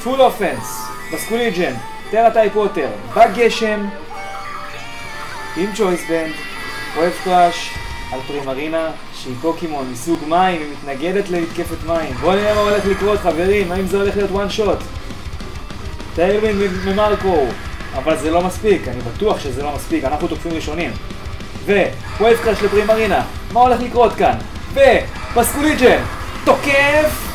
פול אופנס, בסקוליג'ן, טרה טייפ ווטר, בגשם, עם צ'ויס בנד, וייב קראש, על פרימרינה, שהיא פוקימון מסוג מים, היא מתנגדת להתקפת מים. בואו נראה מה הולך לקרות חברים, האם זה הולך להיות וואן שוט? טיילווינד ממרקו, אבל זה לא מספיק, אני בטוח שזה לא מספיק, אנחנו תוקפים ראשונים. ווייב קראש לפרימרינה, מה הולך לקרות כאן? ובסקוליג'ן, תוקף!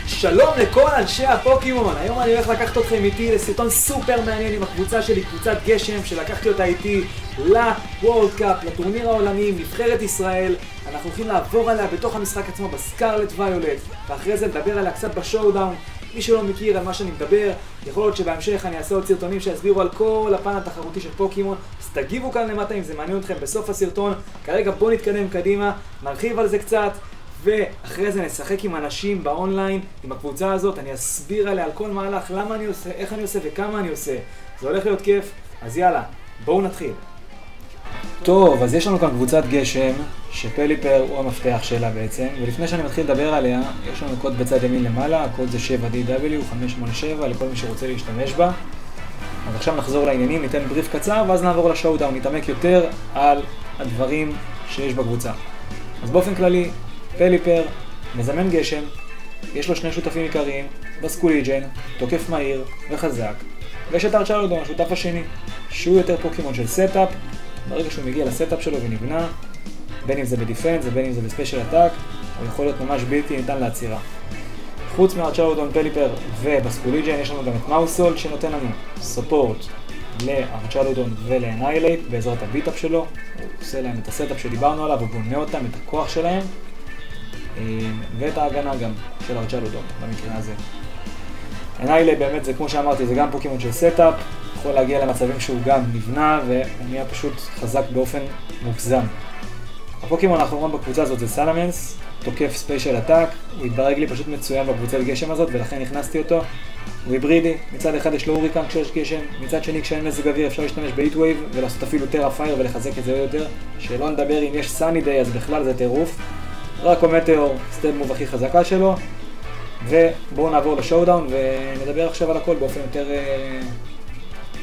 שלום לכל אנשי הפוקימון, היום אני הולך לקחת אתכם איתי לסרטון סופר מעניין עם הקבוצה שלי, קבוצת גשם, שלקחתי אותה איתי לוורלד קאפ, לטורניר העולמי, נבחרת ישראל. אנחנו הולכים לעבור עליה בתוך המשחק עצמו בסקרלט ויולט, ואחרי זה נדבר עליה קצת בשואודאון. מי שלא מכיר על מה שאני מדבר, יכול להיות שבהמשך אני אעשה עוד סרטונים שיסבירו על כל הפן התחרותי של פוקימון, אז תגיבו כאן למטה אם זה מעניין אתכם בסוף הסרטון. כרגע בואו נתקדם קדימה, נרחיב על זה קצת, ואחרי זה נשחק עם אנשים באונליין, עם הקבוצה הזאת, אני אסביר עליה על כל מהלך, למה אני עושה, איך אני עושה וכמה אני עושה. זה הולך להיות כיף, אז יאללה, בואו נתחיל. טוב, אז יש לנו כאן קבוצת גשם, שפליפר הוא המפתח שלה בעצם, ולפני שאני מתחיל לדבר עליה, יש לנו קוד בצד ימין למעלה, הקוד זה 7DW587 לכל מי שרוצה להשתמש בה. אז עכשיו נחזור לעניינים, ניתן בריף קצר, ואז נעבור לשואודאון, נתעמק יותר על הדברים שיש בקבוצה. אז באופן כללי, פליפר מזמן גשם, יש לו שני שותפים עיקריים, בסקוליג'ן, תוקף מהיר וחזק, ויש את ארצ'רלודון, השותף השני, שהוא יותר פוקימון של סטאפ. ברגע שהוא מגיע לסטאפ שלו ונבנה, בין אם זה בדיפנס ובין אם זה בספיישל אטאק, הוא יכול להיות ממש בלתי ניתן לעצירה. חוץ מארצ'רלודון, פליפר ובסקוליג'ן, יש לנו גם את מאוסולט שנותן לנו סופורט לארצ'רלודון ולאנאילייט בעזרת הביטאפ שלו. הוא עושה להם את הסטאפ שדיברנו עליו, הוא בונה אותם, את הכוח שלהם, ואת ההגנה גם של ארצ'רלודון במקרה הזה. אנאילייט באמת זה, כמו שאמרתי, זה גם פוקימון של סטאפ, יכול להגיע למצבים שהוא גם נבנה והוא נהיה פשוט חזק באופן מוגזם. הפוקימון האחרון בקבוצה הזאת זה סלמנס, תוקף ספיישל אטאק, הוא התברג לי פשוט מצוין בקבוצת גשם הזאת ולכן הכנסתי אותו. הוא היברידי, מצד אחד יש לו הוריקן כשיש גשם, מצד שני כשאין מזג אוויר אפשר להשתמש באיט ווייב ולעשות אפילו טרה פייר ולחזק את זה יותר. שלא נדבר אם יש סאני דיי אז בכלל זה טירוף. רק המטאור, סטייל מוב הכי חזקה שלו. ובואו נעבור לשואודאון ונדבר עכשיו על הכל באופן יותר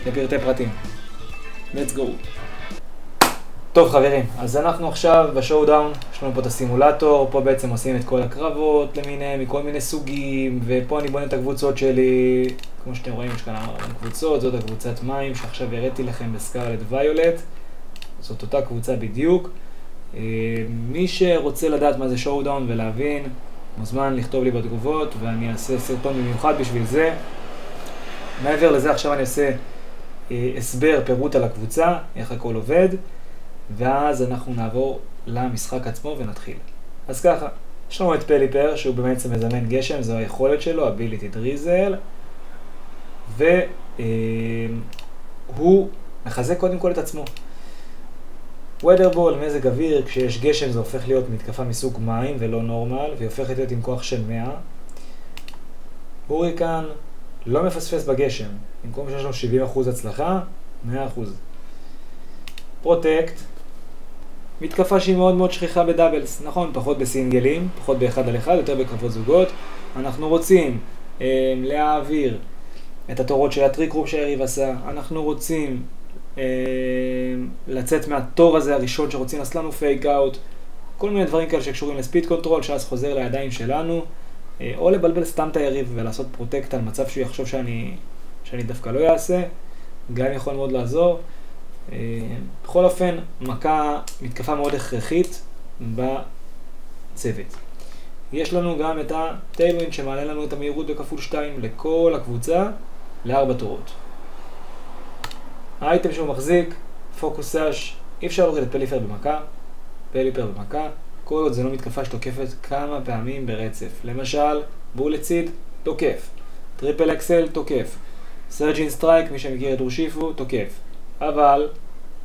לפרטי פרטים. Let's go. טוב חברים, אז אנחנו עכשיו בשואודאון, יש לנו פה את הסימולטור, פה בעצם עושים את כל הקרבות למיניהם, מכל מיני סוגים, ופה אני בונה את הקבוצות שלי, כמו שאתם רואים יש כאן הרבה קבוצות, זאת הקבוצת מים שעכשיו הראיתי לכם בסקרלט ויולט, זאת אותה קבוצה בדיוק. מי שרוצה לדעת מה זה שואודאון ולהבין, מוזמן לכתוב לי בתגובות ואני אעשה סרטון במיוחד בשביל זה. מעבר לזה עכשיו אני אעשה הסבר, פירוט על הקבוצה, איך הכל עובד, ואז אנחנו נעבור למשחק עצמו ונתחיל. אז ככה, יש לנו את פליפר שהוא באמת מזמן גשם, זו היכולת שלו, ability דריזל, והוא מחזק קודם כל את עצמו. ווית'רבול, מזג אוויר, כשיש גשם זה הופך להיות מתקפה מסוג מים ולא נורמל, והיא הופכת להיות עם כוח של 100. הוריקן לא מפספס בגשם, במקום שיש לנו 70% הצלחה, 100%. פרוטקט, מתקפה שהיא מאוד מאוד שכיחה בדאבלס, נכון, פחות בסינגלים, פחות באחד על אחד, יותר בקרבות זוגות. אנחנו רוצים להעביר את התורות של הטריק רום שהיריב עשה, אנחנו רוצים לצאת מהתור הזה הראשון שרוצים לעשות לנו פייק אאוט, כל מיני דברים כאלה שקשורים לספיד קונטרול, שאז חוזר לידיים שלנו, או לבלבל סתם את היריב ולעשות פרוטקט על מצב שהוא יחשוב שאני דווקא לא יעשה, גם יכול מאוד לעזור. בכל אופן, מתקפה מאוד הכרחית בצוות. יש לנו גם את הטיילווינד שמעלה לנו את המהירות בכפול 2 לכל הקבוצה, ל4 תורות. האייטם שהוא מחזיק, פוקוסאז', אי אפשר להוריד את פליפר במכה, כל עוד זה לא מתקפה שתוקפת כמה פעמים ברצף. למשל, בולט סיד, תוקף. טריפל אקסל, תוקף. סרג'ין סטרייק, מי שמכיר את רושיפו, תוקף. אבל,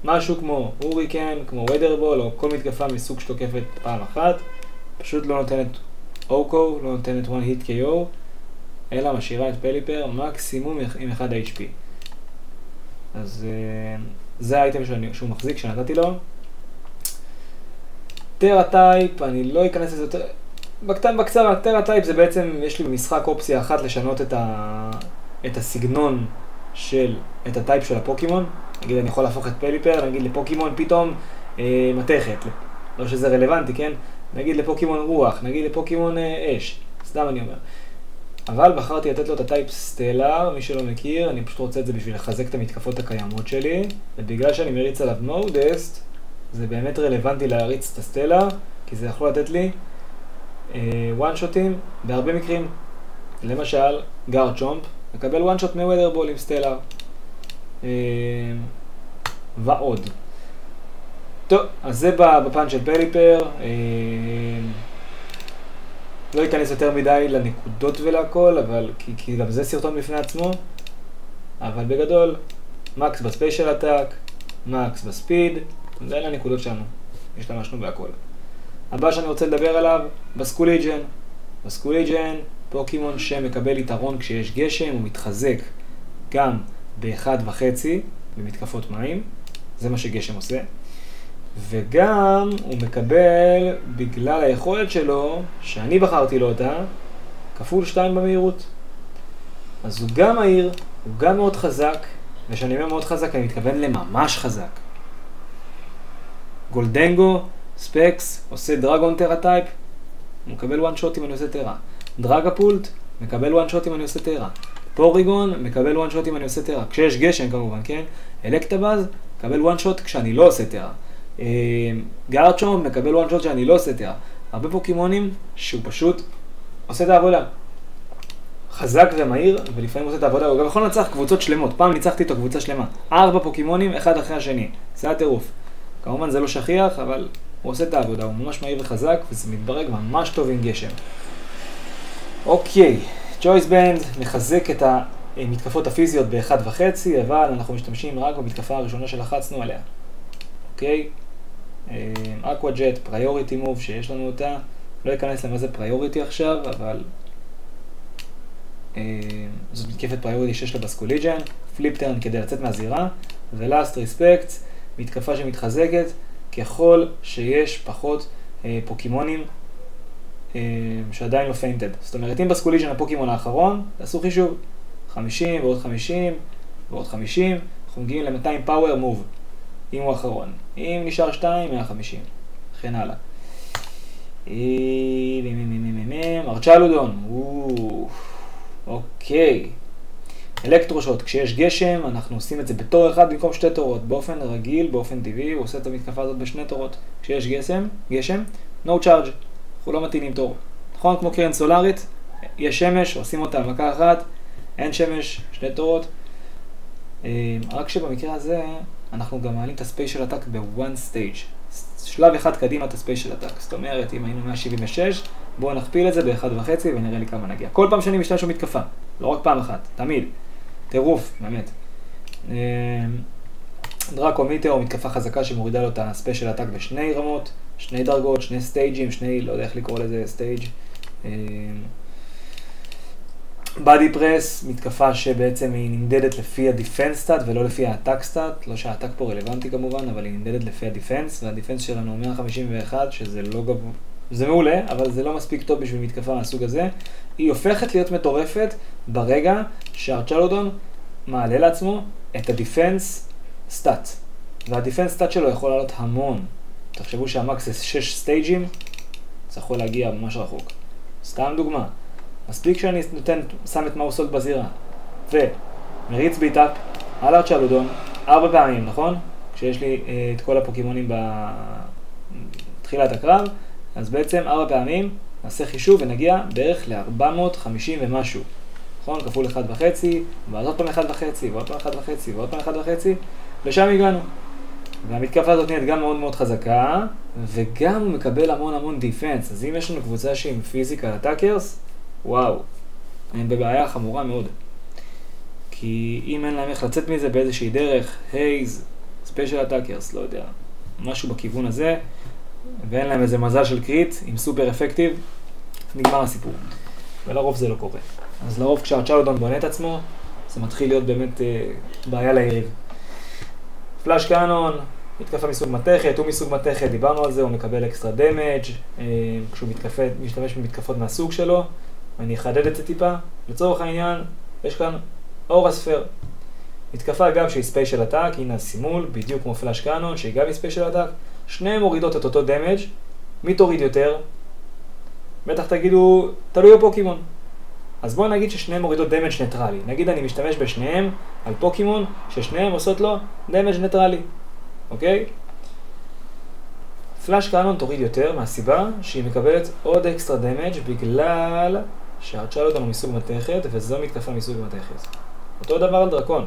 משהו כמו הוריקן, כמו ווית'רבול, או כל מתקפה מסוג שתוקפת פעם אחת, פשוט לא נותנת אוקו, לא נותנת one hit KO, אלא משאירה את פליפר מקסימום עם 1 HP. אז זה האייטם שהוא מחזיק שנתתי לו. טרה טייפ, אני לא אכנס לזה יותר, בקצרה, טרה טייפ זה בעצם, יש לי במשחק אופציה אחת לשנות את הסגנון את הטייפ של הפוקימון. נגיד אני יכול להפוך את פליפר, נגיד לפוקימון פתאום מתכת. לא שזה רלוונטי, כן? נגיד לפוקימון רוח, נגיד לפוקימון אש. סתם אני אומר. אבל בחרתי לתת לו את הטייפ סטלר, מי שלא מכיר, אני פשוט רוצה את זה בשביל לחזק את המתקפות הקיימות שלי. ובגלל שאני מריץ עליו מודסט, זה באמת רלוונטי להריץ את הסטלר, כי זה יכול לתת לי וואן שוטים בהרבה מקרים. למשל, גארצ'ומפ, מקבל וואן שוט מווית'רבול עם סטלר. ועוד. טוב, אז זה בפן של פליפר. לא אכנס יותר מדי לנקודות ולהכל, כי גם זה סרטון בפני עצמו. אבל בגדול, מקס בספיישל אטאק, מקס בספיד, זה אלה הנקודות שלנו. השתמשנו בהכל. הבא שאני רוצה לדבר עליו, בסקוליג'ן. בסקוליג'ן, פוקימון שמקבל יתרון כשיש גשם, הוא מתחזק גם ב1.5 במתקפות מים. זה מה שגשם עושה. וגם הוא מקבל, בגלל היכולת שלו, שאני בחרתי לו אותה, כפול 2 במהירות. אז הוא גם מהיר, הוא גם מאוד חזק, ושאני אומר מאוד חזק, אני מתכוון לממש חזק. גולדנגו, ספקס, עושה דרגון טרה טייפ, הוא מקבל וואן שוט אם אני עושה טרה. דרגפולט, מקבל וואן שוט אם אני עושה טרה. פוריגון, מקבל וואן שוט אם אני עושה טרה. כשיש גשם כמובן, כן? אלקטבאז, מקבל וואן שוט כשאני לא עושה טרה. גארצ'ומפ, מקבל וואן שוט כשאני לא עושה טרה. הרבה פוקימונים שהוא פשוט עושה את העבודה. חזק ומהיר, ולפעמים עושה את העבודה. הוא גם יכול לנצח קבוצות שלמות. פעם ניצחתי איתו קבוצה שלמה. 4 פוקימונים, אחד אחרי השני. זה הטירוף. כמובן זה לא שכיח, אבל הוא עושה את העבודה. הוא ממש מהיר וחזק, וזה מתברג ממש טוב עם גשם. אוקיי, צ'ויס בנד מחזק את המתקפות הפיזיות ב1.5, אבל אנחנו משתמשים רק במתקפה הראשונה שלחצנו עליה. אוקיי? אקווה ג'ט, פריוריטי מוב שיש לנו אותה. לא אכנס למה זה פריוריטי עכשיו, אבל זאת מתקפת פריוריטי שיש לה בסקוליג'ן. פליפ טרן כדי לצאת מהזירה. ולאסט ריספקט, מתקפה שמתחזקת ככל שיש פחות פוקימונים שעדיין לא פיינטד. זאת אומרת, אם בסקוליג'ן הפוקימון האחרון, תעשו חישוב 50 ועוד 50 ועוד 50, אנחנו מגיעים ל-200 פאוור מוב, אם הוא האחרון. אם נשאר 2, 150, וכן הלאה. ארצ'לודון, אוקיי. אלקטרושוט, כשיש גשם, אנחנו עושים את זה בתור אחד במקום 2 תורות. באופן רגיל, באופן טבעי, הוא עושה את המתקפה הזאת ב2 תורות. כשיש גשם, no charge. אנחנו לא מתאינים תור. נכון, כמו קרן סולארית, יש שמש, עושים אותה מכה אחת, אין שמש, 2 תורות. רק שבמקרה הזה, אנחנו גם מעלים את הספיישל אטאק ב-one stage. שלב אחד קדימה את הספיישל אטאק. זאת אומרת, אם היינו 176, בואו נכפיל את זה ב1.5 ונראה לי כמה נגיע. כל פעם שאני משתמש במתקפה, לא רק פעם אחת, תמיד. טירוף, באמת. דרקומיטר, מתקפה חזקה שמורידה לו את הספיישל אטאק ב2 רמות, 2 דרגות, 2 סטייג'ים, לא יודע איך לקרוא לזה סטייג'. בדי פרס, מתקפה שבעצם היא נמדדת לפי הדיפנס סטאט ולא לפי האטאק סטאט. לא שהאטאק פה רלוונטי כמובן, אבל היא נמדדת לפי הדיפנס, והדיפנס שלנו 151, שזה לא גבוה. זה מעולה, אבל זה לא מספיק טוב בשביל מתקפה מהסוג הזה. היא הופכת להיות מטורפת ברגע שהארצ'לודון מעלה לעצמו את הדיפנס סטאט. והדיפנס סטאט שלו יכול לעלות המון. תחשבו שהמקס זה 6 סטייג'ים, זה יכול להגיע ממש רחוק. סתם דוגמה. מספיק שאני שם את מאוסולט בזירה, ומריץ ביטאפ על ארצ'לודון 4 פעמים, נכון? כשיש לי את כל הפוקימונים בתחילת הקרב, אז בעצם 4 פעמים נעשה חישוב ונגיע בערך ל-450 ומשהו. נכון? כפול 1.5, ואז עוד פעם 1.5, ועוד פעם 1.5, ועוד פעם 1.5, ושם הגענו. והמתקפה הזאת נהיית גם מאוד מאוד חזקה, וגם הוא מקבל המון דיפנס. אז אם יש לנו קבוצה שהיא עם פיזיקל אטאקרס, וואו, הם בבעיה חמורה מאוד. כי אם אין להם איך לצאת מזה באיזושהי דרך, הייז, ספיישל אטאקרס, לא יודע, משהו בכיוון הזה, ואין להם איזה מזל של קריט עם סופר אפקטיב, נגמר הסיפור. ולרוב זה לא קורה. אז לרוב כשהארצ'לודון בונה את עצמו, זה מתחיל להיות באמת בעיה ליריב. פלאש קאנון, מתקפה מסוג מתכת, הוא מסוג מתכת, דיברנו על זה, הוא מקבל אקסטרה דמג' כשהוא משתמש במתקפות מהסוג שלו. אני אחדד את זה טיפה. לצורך העניין, יש כאן אורה ספר. מתקפה גם שהיא ספיישל אטאק, הנה הסימול, בדיוק כמו פלאש קאנון, שהיא גם היא ספיישל אטאק. שניהם מורידות את אותו דמג'. מי תוריד יותר? בטח תגידו, תלוי בפוקימון. אז בואו נגיד ששניהם מורידות דמג' ניטרלי. נגיד אני משתמש בשניהם על פוקימון, ששניהם עושות לו דמג' ניטרלי. אוקיי? פלאש קאנון תוריד יותר מהסיבה שהיא מקבלת עוד אקסטרה דמג' בגלל שהארצ'לודון הוא מסוג מתכת וזו מתקפה מסוג מתכת. אותו דבר על דרקון.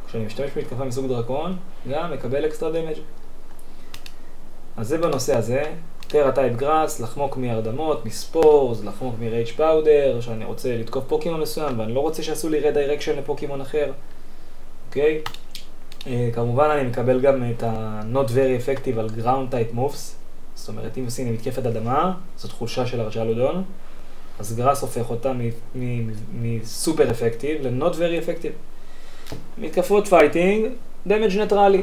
כשאני משתמש במתקפה מסוג דרקון, גם מקבל אקסטרה דמג'. אז זה בנושא הזה. טרה טייפ גראס, לחמוק מהרדמות, מספורס, לחמוק מרייג' פאודר, שאני רוצה לתקוף פוקימון מסוים ואני לא רוצה שיעשו לי רדיירקשן לפוקימון אחר. אוקיי? כמובן אני מקבל גם את ה-Not Very Effective על Ground Type Moves. זאת אומרת, אם עושים מתקפת אדמה, זאת חולשה של ארצ'לודון, אז גראס הופך אותה מסופר אפקטיב ל-Not Very Effective. מתקפות פייטינג, דמג' ניטרלי,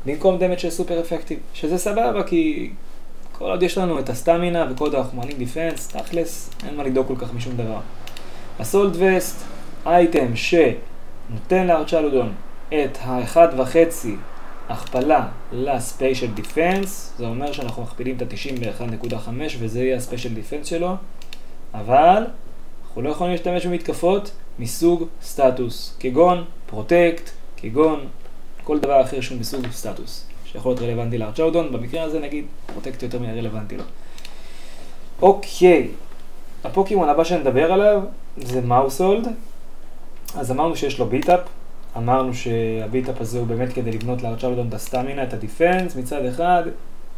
במקום דמג' של סופר אפקטיב, שזה סבבה כי כל עוד יש לנו את הסטמינה וכל עוד אנחנו מעלים דיפנס, תכלס, אין מה לדאוג כל כך משום דבר. הסולט וסט, אייטם שנותן לארצ'לודון את ה-1.5 הכפלה לספיישל דיפנס, זה אומר שאנחנו מכפילים את ה-90 ב-1.5 וזה יהיה הספיישל דיפנס שלו, אבל אנחנו לא יכולים להשתמש במתקפות מסוג סטטוס, כגון פרוטקט, כגון כל דבר אחר שהוא מסוג סטטוס, שיכול להיות רלוונטי לארצ'לודון, במקרה הזה נגיד פרוטקט יותר רלוונטי לו. אוקיי, הפוקימון הבא שנדבר עליו זה מאוסולד. אז אמרנו שיש לו ביט-אפ, אמרנו שהביט-אפ הזה הוא באמת כדי לבנות לארצ'לודון את הסטמינה, את הדיפנס מצד אחד,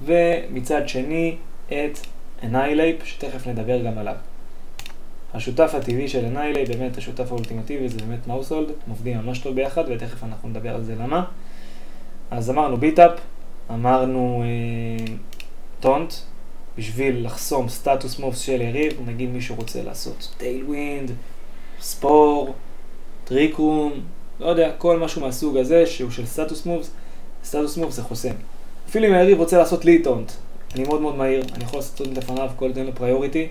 ומצד שני את אנאילייפ, שתכף נדבר גם עליו. השותף הטבעי של אנאילייפ, באמת השותף האולטימטיבי, זה באמת מאוסולד, עובדים ממש טוב ביחד, ותכף אנחנו נדבר על זה למה. אז אמרנו ביט-אפ, אמרנו טונט, בשביל לחסום סטטוס מובס של יריב, נגיד מישהו רוצה לעשות טיילווינד, ספור, טריקרום, לא יודע, כל משהו מהסוג הזה שהוא של סטטוס מובס, סטטוס מובס זה חוסם. אפילו אם היריב רוצה לעשות לי טונט, אני מאוד מאוד מהיר, אני יכול לעשות טונט לפניו, כל תן לו פריוריטי.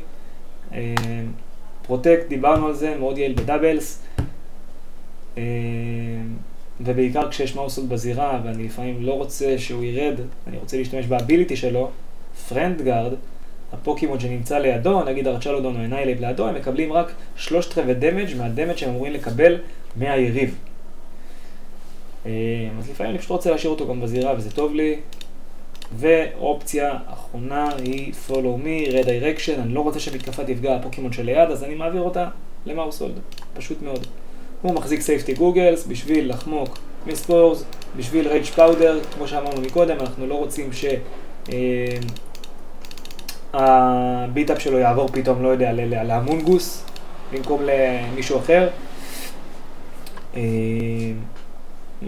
פרוטקט, דיברנו על זה, מאוד יעיל בדאבלס, ובעיקר כשיש מאוסולד בזירה ואני לפעמים לא רוצה שהוא ירד, אני רוצה להשתמש באביליטי שלו, פרנד גארד, הפוקימון שנמצא לידו, נגיד ארצ'לודון או אנאילייפ לידו, הם מקבלים רק 3/4 דמג' מהדמג' שהם אמורים לקבל מהיריב. אז לפעמים אני פשוט רוצה להשאיר אותו גם בזירה וזה טוב לי. ואופציה אחרונה היא follow me, redirection, אני לא רוצה שמתקפה תפגע הפוקימון שליד, אז אני מעביר אותה למאוסולד, פשוט מאוד. הוא מחזיק סייפטי גוגלס בשביל לחמוק מספורס, בשביל רייג' פאודר, כמו שאמרנו מקודם, אנחנו לא רוצים הביט-אפ שלו יעבור פתאום, לא יודע, לאמונגוס, במקום למישהו אחר.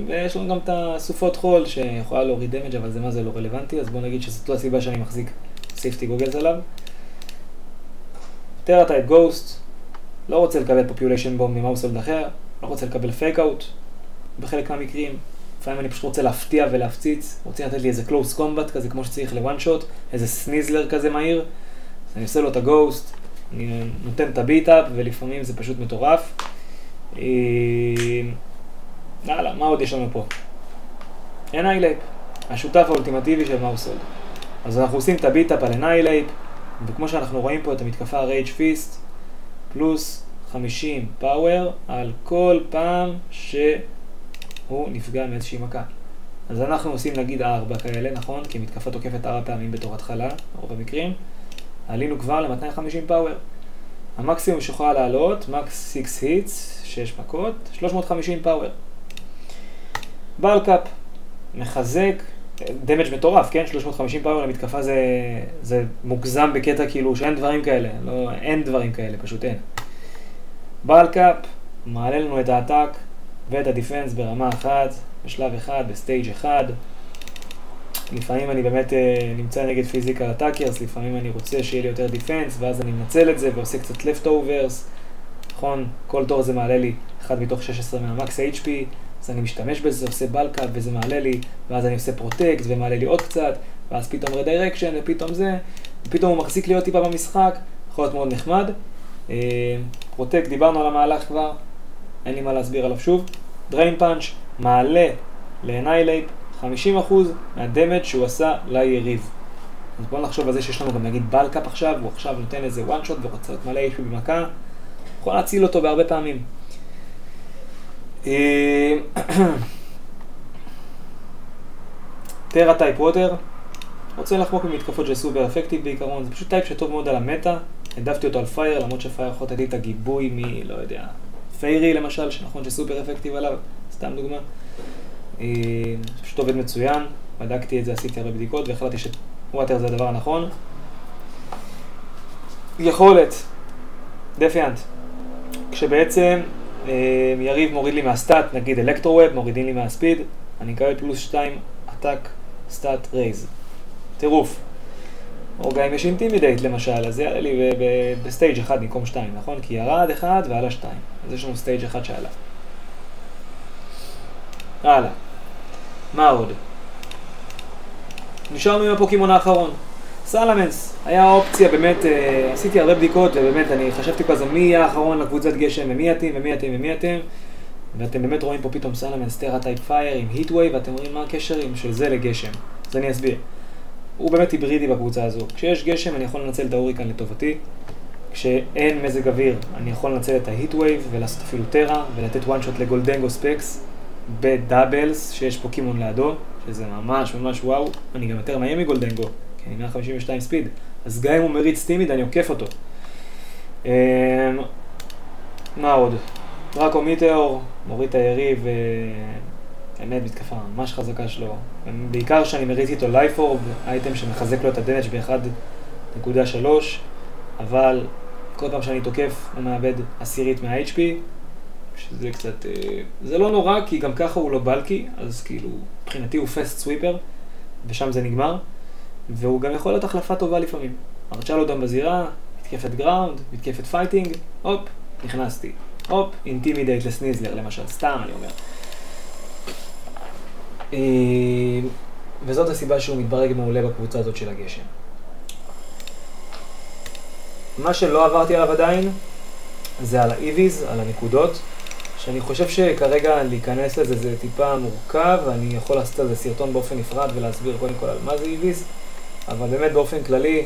ויש לנו גם את הסופות חול שיכולה להוריד דמג' אבל זה מה זה לא רלוונטי, אז בוא נגיד שזאת לא הסיבה שאני מחזיק סייפטי גוגלס עליו. טרה טייפ גוסט, לא רוצה לקבל פופוליישן בום ממאוסולד אחר, לא רוצה לקבל פייק אאוט בחלק מהמקרים. לפעמים אני פשוט רוצה להפתיע ולהפציץ, רוצה לתת לי איזה קלוס קומבט כזה כמו שצריך לוואן שוט, איזה סניזלר כזה מהיר, אז אני עושה לו את הגוסט, אני נותן את הביט-אפ ולפעמים זה פשוט מטורף. יאללה, מה עוד יש לנו פה? אנאילייפ, השותף האולטימטיבי של מאוסולד. אז אנחנו עושים את הביט-אפ על אנאילייפ, וכמו שאנחנו רואים פה את המתקפה רייג' פיסט, פלוס 50 פאוור על כל פעם שהוא נפגע מאיזושהי מכה. אז אנחנו עושים נגיד 4 כאלה, נכון? כי מתקפה תוקפת 4 פעמים בתור התחלה, ברוב המקרים. עלינו כבר ל-250 פאוור. המקסימום שיכולה לעלות, מקס 6 היטס, 6 מכות, 350 פאוור. בלקאפ, מחזק, דמג' מטורף, כן? 350 פאוור למתקפה זה מוגזם בקטע כאילו שאין דברים כאלה, לא, אין דברים כאלה, פשוט אין. בלקאפ, מעלה לנו את האטאק ואת הדיפנס ברמה אחת, בשלב אחד, בסטייג' אחד. לפעמים אני באמת נמצא נגד פיזיקל אטאקרס, לפעמים אני רוצה שיהיה לי יותר דיפנס, ואז אני מנצל את זה ועושה קצת leftovers. נכון, כל תור זה מעלה לי 1 מתוך 16 מהמקס HP, אז אני משתמש בזה, עושה בלקאפ וזה מעלה לי, ואז אני עושה פרוטקט ומעלה לי עוד קצת, ואז פתאום רדירקשן ופתאום זה, ופתאום הוא מחזיק להיות טיפה במשחק, יכול להיות מאוד נחמד. פרוטקט, דיברנו על המהלך כבר, אין לי מה להסביר עליו שוב. דריין פאנץ' מעלה לאנאילייט 50% מהדמג' שהוא עשה ליריב. אז בואו נחשוב על זה שיש לנו גם נגיד בלקאפ עכשיו, הוא עכשיו נותן איזה one shot ורוצה להיות מלא HP במכה, יכול להציל אותו בהרבה פעמים. טרה טייפ ווטר, רוצה לחמוק ממתקפות של סופר אפקטיב בעיקרון, זה פשוט טייפ שטוב מאוד על המטה, העדפתי אותו על פייר, למרות שפייר יכול לתת לי את הגיבוי לא יודע, פיירי למשל, שנכון שסופר אפקטיב עליו, סתם דוגמה. פשוט עובד מצוין, בדקתי את זה, עשיתי הרבה בדיקות והחלטתי שווטר זה הדבר הנכון. יכולת, דפיאנט, כשבעצם יריב מוריד לי מהסטאט, נגיד אלקטרו-ווב, מורידים לי מהספיד, אני אקבל פלוס 2 עתק סטאט רייז. טירוף. או גם אם יש אינטימידייט למשל, אז זה יעלה לי בסטייג' 1 במקום 2, נכון? כי ירד 1 ועלה 2. אז יש לנו סטייג' 1 שעלה. הלאה. מה עוד? נשארנו עם הפוקימון האחרון. סלמנס. היה אופציה, באמת, עשיתי הרבה בדיקות, ובאמת אני חשבתי כזה מי יהיה האחרון לקבוצת גשם, ומי אתם, ומי אתם, ומי אתם. ואתם באמת רואים פה פתאום סלמנס, טרה טייפ פייר עם היטווייב, ואתם רואים מה הקשר של זה לגשם. אז אני אסביר. הוא באמת היברידי בקבוצה הזו. כשיש גשם אני יכול לנצל את ההוריקן לטובתי. כשאין מזג אוויר אני יכול לנצל את ההיטווייב ולעשות אפילו טרה ולתת one shot לגולדנגו ספקס בדאבלס שיש פוקימון לידו, שזה ממש ממש וואו. אני גם יותר מהיר מגולדנגו, כי אני 152 ספיד. אז גם אם הוא מריץ טימיד אני עוקף אותו. מה עוד? דראקו מיטאור, מוריד את היריב, באמת מתקפה ממש חזקה שלו. בעיקר שאני מריץ איתו לייפורב, אייטם שמחזק לו את הדמג' ב-1.3, אבל כל פעם שאני תוקף הוא מאבד 10 מה-HP, שזה קצת... זה לא נורא, כי גם ככה הוא לא בלקי, אז כאילו, מבחינתי הוא פסט סוויפר, ושם זה נגמר, והוא גם יכול להיות החלפה טובה לפעמים. ארצ'לודון בזירה, מתקפת גראונד, מתקפת פייטינג, הופ, נכנסתי. הופ, אינטימידייט לסניזלר למשל, סתם אני אומר. וזאת הסיבה שהוא מתברג מעולה בקבוצה הזאת של הגשם. מה שלא עברתי עליו עדיין, זה על האיביז, על הנקודות, שאני חושב שכרגע להיכנס לזה זה טיפה מורכב, ואני יכול לעשות על זה סרטון באופן נפרד ולהסביר קודם כל על מה זה איביז, אבל באמת באופן כללי,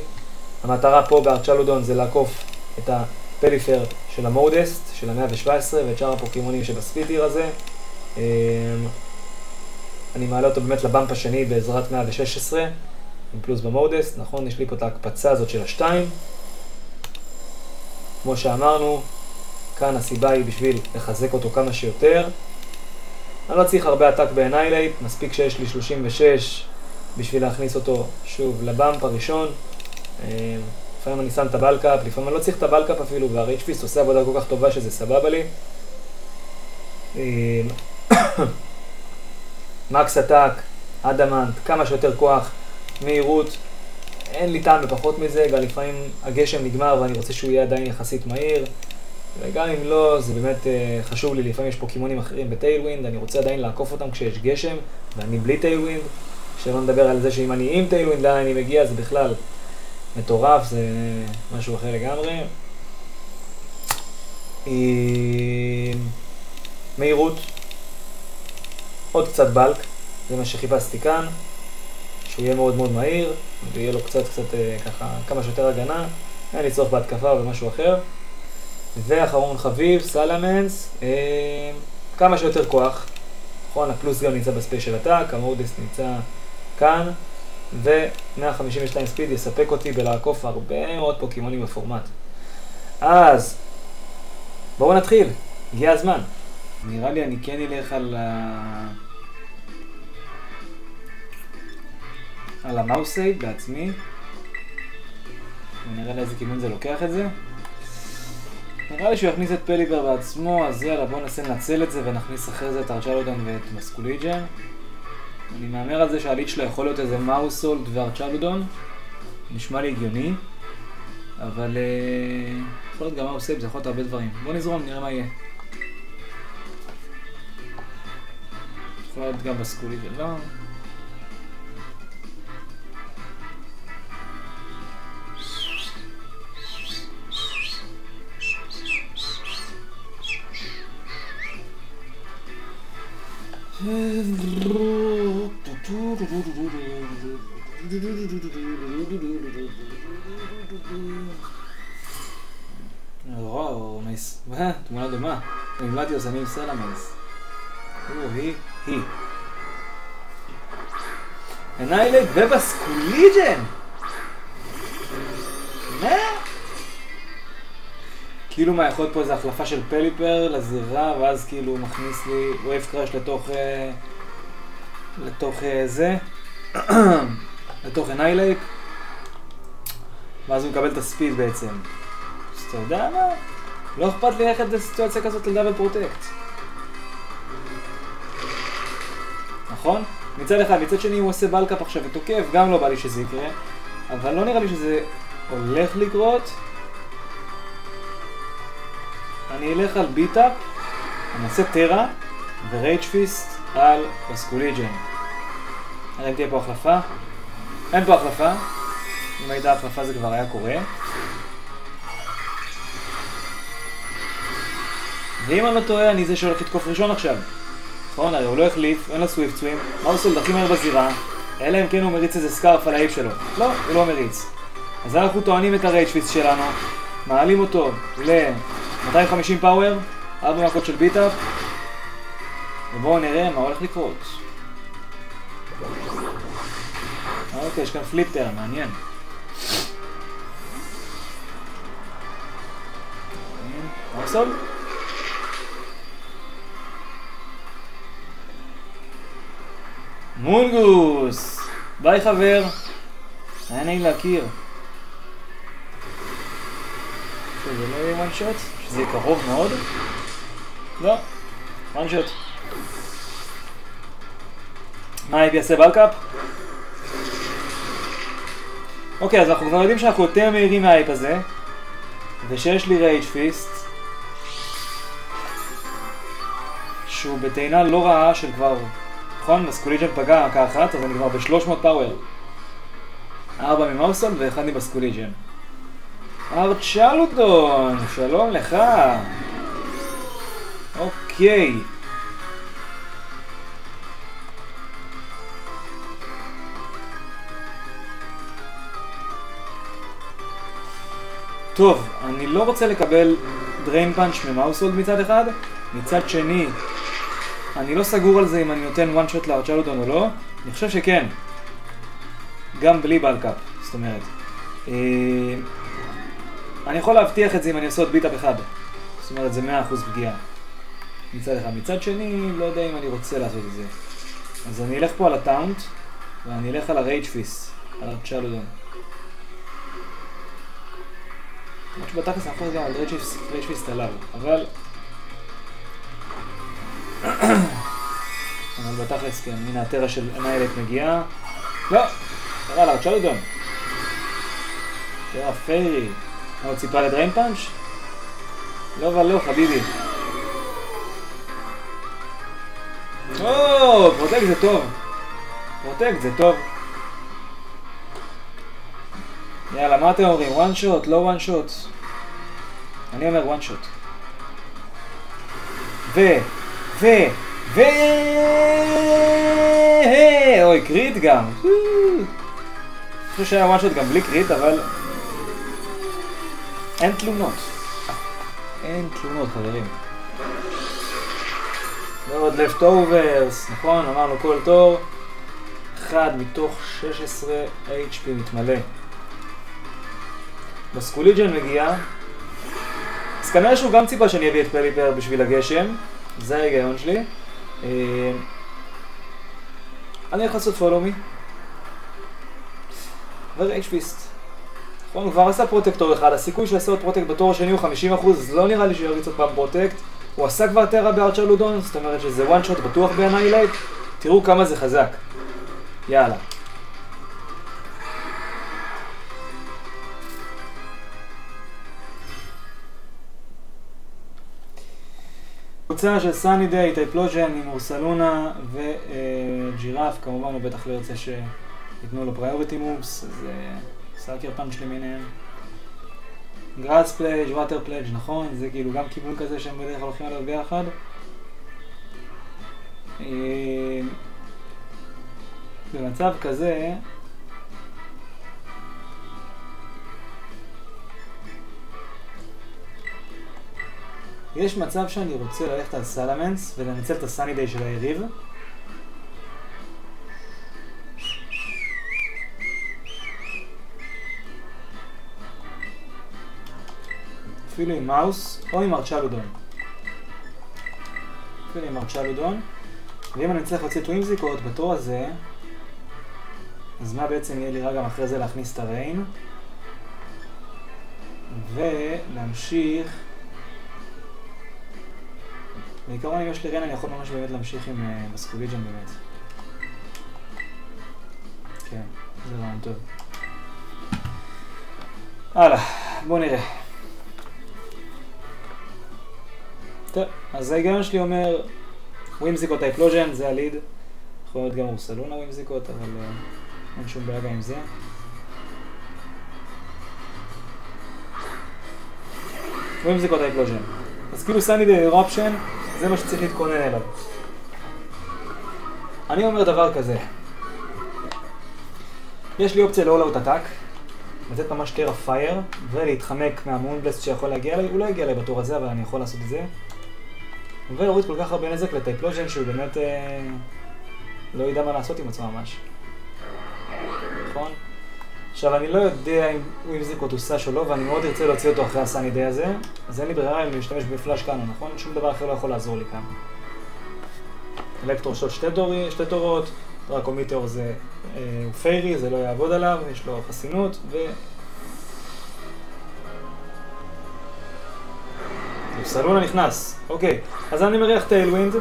המטרה פה בארצ'לודון זה לעקוף את הפליפר של המודסט, של ה-117 ואת שאר הפוקימונים שבספיטיר הזה. אני מעלה אותו באמת לבמפ השני בעזרת 116, עם פלוס במודסט, נכון? יש לי פה את ההקפצה הזאת של ה-2. כמו שאמרנו, כאן הסיבה היא בשביל לחזק אותו כמה שיותר. אני לא צריך הרבה עתק באנאילייט, מספיק שיש לי 36 בשביל להכניס אותו שוב לבמפ הראשון. לפעמים אני שם את הבלקאפ, לפעמים אני לא צריך את הבלקאפ אפילו, והריצ'פיסט עושה עבודה כל כך טובה שזה סבבה לי. מקס עתק, אדמנט, כמה שיותר כוח, מהירות, אין לי טעם בפחות מזה, גם לפעמים הגשם נגמר ואני רוצה שהוא יהיה עדיין יחסית מהיר, וגם אם לא, זה באמת חשוב לי, לפעמים יש פוקימונים אחרים בטיילווינד, אני רוצה עדיין לעקוף אותם כשיש גשם, ואני בלי טיילווינד, שלא נדבר על זה שאם אני עם טיילווינד, לאן אני מגיע, זה בכלל מטורף, זה משהו אחר לגמרי. מהירות, עוד קצת בלק, זה מה שחיפשתי כאן, שהוא יהיה מאוד מאוד מהיר, ויהיה לו קצת ככה, כמה שיותר הגנה, אין לי צורך בהתקפה או במשהו אחר. ואחרון חביב, סלמנס, כמה שיותר כוח, נכון, הפלוס גם נמצא בספיישל עתק, המודסט נמצא כאן, ו-152 ספיד יספק אותי בלעקוף הרבה מאוד פוקימונים בפורמט. אז, בואו נתחיל, הגיע הזמן. נראה לי אני כן אלך על המאוסייד בעצמי, ונראה לאיזה כיוון זה לוקח את זה. נראה לי שהוא יכניס את פליבר בעצמו, אז יאללה בואו ננסה לנצל את זה ונכניס אחרי זה את ארצ'לודון ואת מסקוליג'ן. אני מאמר על זה שהליד שלו יכול להיות איזה מאוסולט וארצ'לודון, נשמע לי הגיוני, אבל יכול להיות גם מאוסייד, זה יכול להיות הרבה דברים. בואו נזרום, נראה מה יהיה. יכול להיות גם בסקוליג'ן, לא? וואו, מייס. תמונה דומה. מגלדיוס, אני עם סלמנס. היא. אנאילייט ובסקוליג'ן! מה? כאילו מה, יכול להיות פה איזו החלפה של פליפר לזירה, ואז כאילו הוא מכניס לי וייב קראש לתוך זה, לתוך אנאילייט, ואז הוא מקבל את הספיד בעצם. אז אתה יודע מה? לא אכפת לי ללכת לסיטואציה כזאת לדאבל פרוטקט. נכון? מצד אחד, מצד שני הוא עושה בלקאפ עכשיו ותוקף, גם לא בא לי שזה יקרה, אבל לא נראה לי שזה הולך לקרות. אני אלך על ביטאפ, אני אעשה טרה ורייג' פיסט על בסקוליג'ן. אני אם תהיה פה החלפה. אין פה החלפה. אם הייתה החלפה זה כבר היה קורה. ואם אני לא טועה, אני זה שהולך לתקוף ראשון עכשיו. נכון, הרי הוא לא החליף, אין לו סוויפט סווים. מה הוא עושה הכי מהר בזירה? אלא אם כן הוא מריץ איזה סקארף על האיפ שלו. לא, הוא לא מריץ. אז אנחנו טוענים את הרייג' פיסט שלנו, מעלים אותו ל-250 פאוור, 4 מכות של ביטאפ, ובואו נראה מה הולך לקרות. אוקיי, יש כאן פליפטר, מעניין. ארסול? מונגוס! ביי חבר! היה נעים להכיר. שזה לא יהיה one shot? שזה יהיה קרוב מאוד? לא, one shot. מה הייתי אעשה בלקאפ? אוקיי, אז אנחנו כבר יודעים שאנחנו יותר מהירים מהאייפ הזה, ושיש לי רייג' פיסט שהוא בטעינה לא רעה של כבר, נכון? בסקוליג'ן פגע מכה אחת, אז אני כבר ב-300 פאוור. 4 ממאוסון ו1 מבסקוליג'ן. ארצ'לודון, שלום לך. אוקיי. טוב, אני לא רוצה לקבל דריין פאנץ' ממאוסולד מצד אחד, מצד שני אני לא סגור על זה אם אני נותן one shot לארצ'לודון או לא. אני חושב שכן, גם בלי בלקאפ, זאת אומרת אני יכול להבטיח את זה אם אני עושה עוד ביטאפ אחד, זאת אומרת זה 100% פגיעה מצד אחד. מצד שני לא יודע אם אני רוצה לעשות את זה, אז אני אלך פה על הטאונט ואני אלך על הרייג' פיסט, על ארצ'לודון. כמו שבתכלס אנחנו גם על רייג' פיסט עליו, אבל בתכלס כן, הנה הטרה של אנאילייט מגיעה. לא, תראה לה, ארצ'לודון. טרה פיירי. מה עוד ציפה לדריין פאנץ'? לא ולא, חביבי. או, פרוטקט זה טוב. פרוטקט זה טוב. יאללה, מה אתם אומרים? one shot, לא one shot. אני אומר one shot. אוי, קריט גם. אני חושב שהיה one shot גם בלי קריט, אבל אין תלונות. אין תלונות, חברים. ועוד לפטוברס, נכון? אמרנו כל תור. 1 מתוך 16 HP מתמלא. בסקוליג'ן מגיע. אז כנראה שהוא גם ציפה שאני אביא את פליפר בשביל הגשם. זה ההיגיון שלי. אני הולך לעשות פולו מי. ורייג' פיסט. הוא כבר עשה פרוטקטור אחד, הסיכוי שהוא עשה עוד פרוטקט בתור השני הוא 50%, אז לא נראה לי שיריץ עוד פעם פרוטקט. הוא עשה כבר טרה בארצ'לודון, זאת אומרת שזה one shot בטוח באנאילייט. תראו כמה זה חזק. יאללה. קבוצה של סאני דיי, טייפלוז'ן עם אורסלונה וג'ירף, כמובן הוא בטח לא ירצה שיתנו לו פריוריטי מובס, אז סאקר פאנץ' למיניהם. גראס פלייג', ווטר פלייג', נכון, זה כאילו גם כיוון כזה שהם בדרך כלל הולכים עליו ביחד. במצב כזה יש מצב שאני רוצה ללכת על סלמנס ולנצל את הסאני דיי של היריב. אפילו עם מאוס או עם ארצ'לודון. אפילו עם ארצ'לודון. ואם אני צריך להוציא טווימזיקות בתור הזה, אז מה בעצם יהיה לי רע גם אחרי זה להכניס את הריין ולהמשיך. בעיקרון אם יש לי ריין אני יכול ממש באמת להמשיך עם בסקוליג'ן באמת. כן, זה רעיון טוב. הלאה, בואו נראה. טוב, אז ההיגיון שלי אומר ווימזיקות טייפלוז'ן, זה הליד. יכול להיות גם אורסלונה ווימזיקות, אבל אין שום בעיה עם זה. ווימזיקות טייפלוז'ן. אז כאילו סאני דיי ארופשן, זה מה שצריך להתכונן אליו. אני אומר דבר כזה. יש לי אופציה ל-all out attack, לתת ממש טרה פייר, ולהתחמק מהמונבלסט שיכול להגיע אליי. הוא לא יגיע אליי בתור הזה, אבל אני יכול לעשות את זה. ולהוריד כל כך הרבה נזק לטייפלוז'ן שהוא באמת לא ידע מה לעשות עם עצמו ממש. נכון? עכשיו אני לא יודע אם ווימזיקות הוא סאש או לא, ואני מאוד ארצה להוציא אותו אחרי הסאני דיי הזה, אז אין לי ברירה אם להשתמש בפלאש קאנון, נכון? שום דבר אחר לא יכול לעזור לי כאן. אלקטרו שוט שתי תורות, דראקו מיטאור זה הוא פיירי, זה לא יעבוד עליו, יש לו חסינות, סלונה נכנס. אוקיי, אז אני מריח טיילווינד.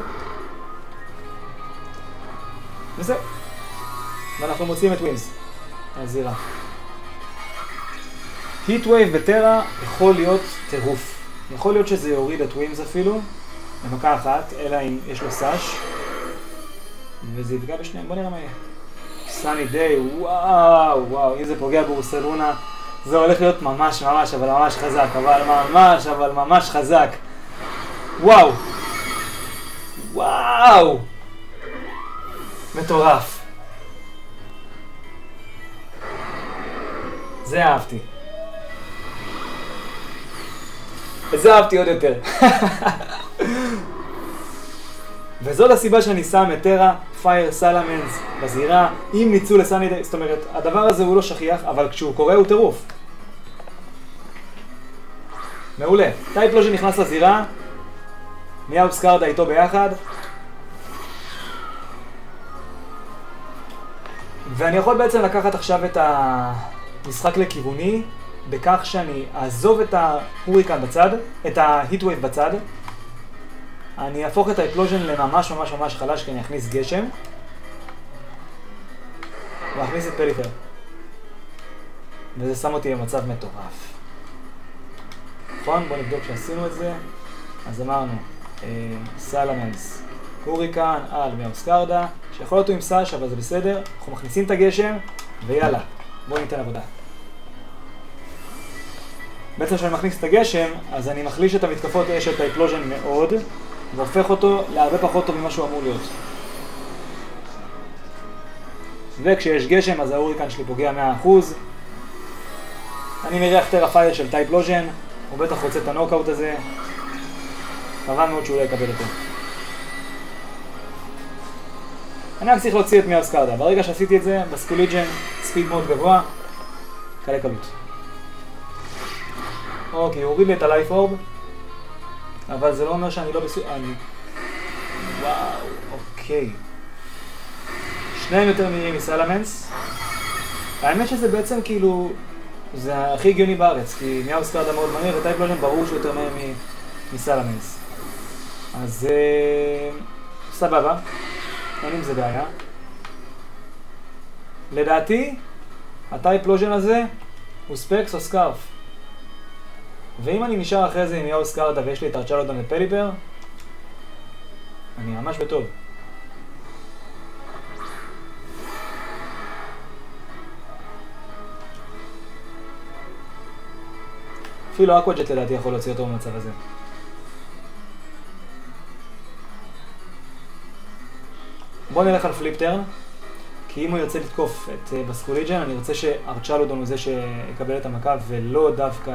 וזהו. ואנחנו מוצאים את ווינס. הזירה. היט ווייב בטרה יכול להיות טירוף. יכול להיות שזה יוריד את ווינס אפילו, במכה אחת, אלא אם יש לו סאש. וזה יפגע בשניהם, בוא נראה מה יהיה. סאני דיי, וואו, וואו, אם זה פוגע באורסלונה, זה הולך להיות ממש, אבל ממש חזק, אבל ממש חזק. וואו! וואו! מטורף. זה אהבתי. וזה אהבתי עוד יותר. וזאת הסיבה שאני שם את טרה, פייר, סלמנס בזירה, עם ניצול לסאני דיי. זאת אומרת, הדבר הזה הוא לא שכיח, אבל כשהוא קורה הוא טירוף. מעולה. טייפלוז'ן נכנס לזירה, מיהו סקרדה איתו ביחד. ואני יכול בעצם לקחת עכשיו את המשחק לכיווני, בכך שאני אעזוב את ההוריקן בצד, את ההיט-ווייב בצד. אני אהפוך את האפלוז'ן לממש חלש, כי אני אכניס גשם. ואכניס את פליפר. וזה שם אותי במצב מטורף. נכון? בואו נבדוק שעשינו את זה. אז אמרנו, סלמנס, הוריקן על מיאוסקרדה, שיכול להיות הוא עם סאש, אבל זה בסדר. אנחנו מכניסים את הגשם, ויאללה, בואו ניתן עבודה. בעצם כשאני מכניס את הגשם, אז אני מחליש את המתקפות אש של האפלוז'ן מאוד, והופך אותו להרבה פחות טוב ממה שהוא אמור להיות. וכשיש גשם, אז ההוריקן שלי פוגע 100%. אני מריח טרה פייר של טייפלוז'ן, הוא בטח רוצה את הנוקאוט הזה. חבל מאוד שהוא לא יקבל אותו. אני רק צריך להוציא את מיאוסקרדה. ברגע שעשיתי את זה, בסקוליג'ן, ספיד מאוד גבוה, קלה קלות. אוקיי, הוא הוריד לי את הלייף אורב, אבל זה לא אומר שאני לא אני... וואו, אוקיי. שניהם יותר מהירים מסלמנס. האמת שזה בעצם כאילו... זה הכי הגיוני בארץ, כי מיאוסקרדה מאוד מהיר, וטייפלוז'ן ברור שהוא יותר מהיר מסלמנס. אז... סבבה. אין עם זה בעיה. לדעתי, הטייפלוז'ן הזה הוא ספקס או סקארף. ואם אני נשאר אחרי זה עם מיאוסקרדה ויש לי את ארצ'לודון ופליפר, אני ממש בטוב. אפילו אקוואג'ט לדעתי יכול להוציא אותו במצב הזה. בוא נלך על פליפטר, כי אם הוא ירצה לתקוף את בסקוליג'ן, אני רוצה שארצ'לודון הוא זה שיקבל את המכה ולא דווקא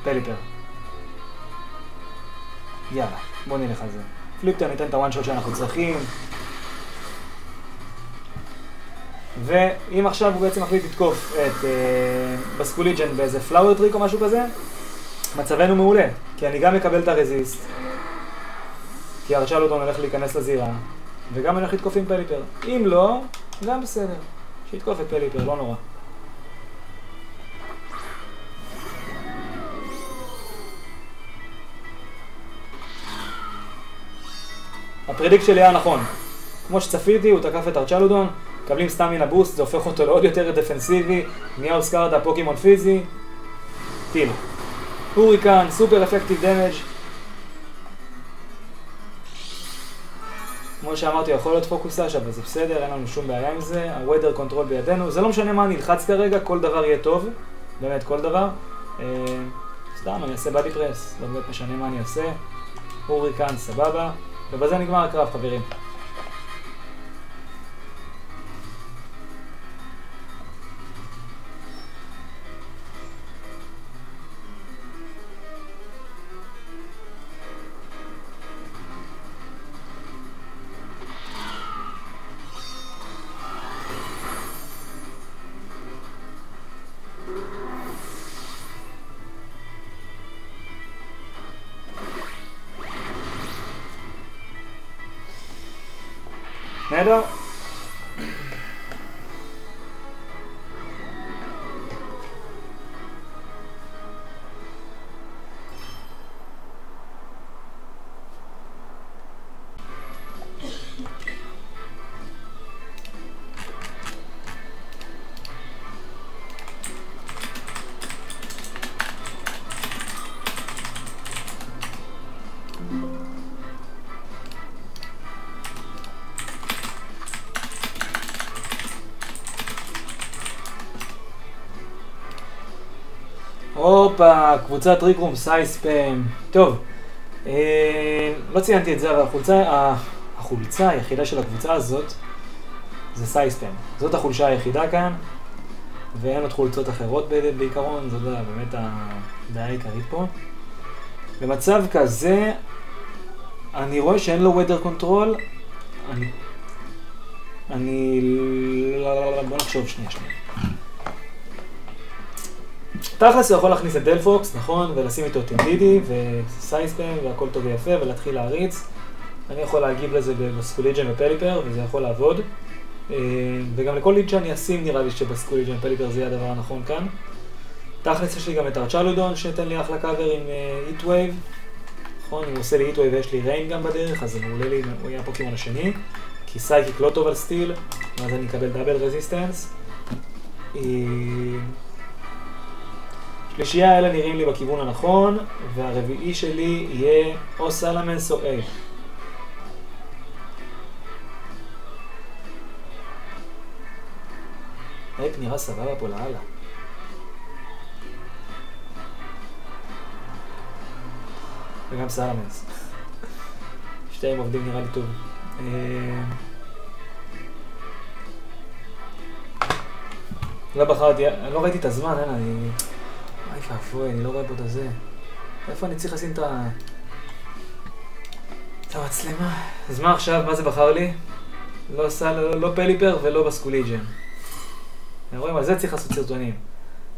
פליפר. יאללה, בוא נלך על זה. פליפטר ניתן את הוואן שוט שאנחנו צריכים. ואם עכשיו הוא בעצם מחליט לתקוף את בסקוליג'ן באיזה פלאואר טריק או משהו כזה, מצבנו מעולה, כי אני גם מקבל את הרזיסט, כי ארצ'לודון הולך להיכנס לזירה, וגם אני הולך לתקוף עם פליפר. אם לא, גם בסדר, שיתקוף את פליפר, לא נורא. הפרדיקט שלי היה נכון. כמו שצפיתי, הוא תקף את ארצ'לודון, מקבלים סטמינה בוסט, זה הופך אותו לעוד יותר דפנסיבי, נהיה אוסקרדה, פוקימון פיזי, טיל. הוריקן, סופר אפקטיב דמג'. כמו שאמרתי, יכול להיות פוקוסאז' אבל זה בסדר, אין לנו שום בעיה עם זה. הוודר קונטרול בידינו, זה לא משנה מה נלחץ כרגע, כל דבר יהיה טוב, באמת כל דבר. סתם, אני אעשה בדי פרס, לא באמת משנה מה אני אעשה. הוריקן, סבבה, ובזה נגמר הקרב, חברים. נהדר. הופה, קבוצת טריקרום סייספם. טוב, לא ציינתי את זה, אבל החולצה היחידה של הקבוצה הזאת זה סייספם. זאת החולשה היחידה כאן, ואין עוד חולצות אחרות בעיקרון, זאת באמת הבעיה העיקרית פה. במצב כזה, אני רואה שאין לו וודר קונטרול, בוא נחשוב שנייה. תכלס הוא יכול להכניס את דלפוקס, נכון, ולשים איתו את אינדידי וסייספם והכל טוב ויפה ולהתחיל להריץ. אני יכול להגיב לזה בסקוליג'ן ופליפר וזה יכול לעבוד. וגם לכל ליד שאני אשים נראה לי שבסקוליג'ן ופליפר זה יהיה הדבר הנכון כאן. תכלס יש לי גם את ארצ'לודון שייתן לי אחלה קאבר עם היטווייב. נכון, אם הוא עושה לי היטווייב ויש לי ריין גם בדרך, אז זה מעולה לי, הוא יהיה הפוקימון השני. כי סייקיק לא טוב על סטיל, ואז אני אקבל דאבל רזיסטנס. שלישייה האלה נראים לי בכיוון הנכון, והרביעי שלי יהיה או סלמנס או אייף. אייף נראה סבבה פה להלאה. וגם סלמנס. שתיים עובדים נראה לי טוב. לא בחרתי, לא ראיתי את הזמן, אני... איפה אפוי, אני לא רואה פה את הזה. איפה אני צריך לשים את המצלמה? אז מה עכשיו? מה זה בחר לי? לא פליפר ולא בסקוליג'ן. אתם רואים? על זה צריך לעשות סרטונים.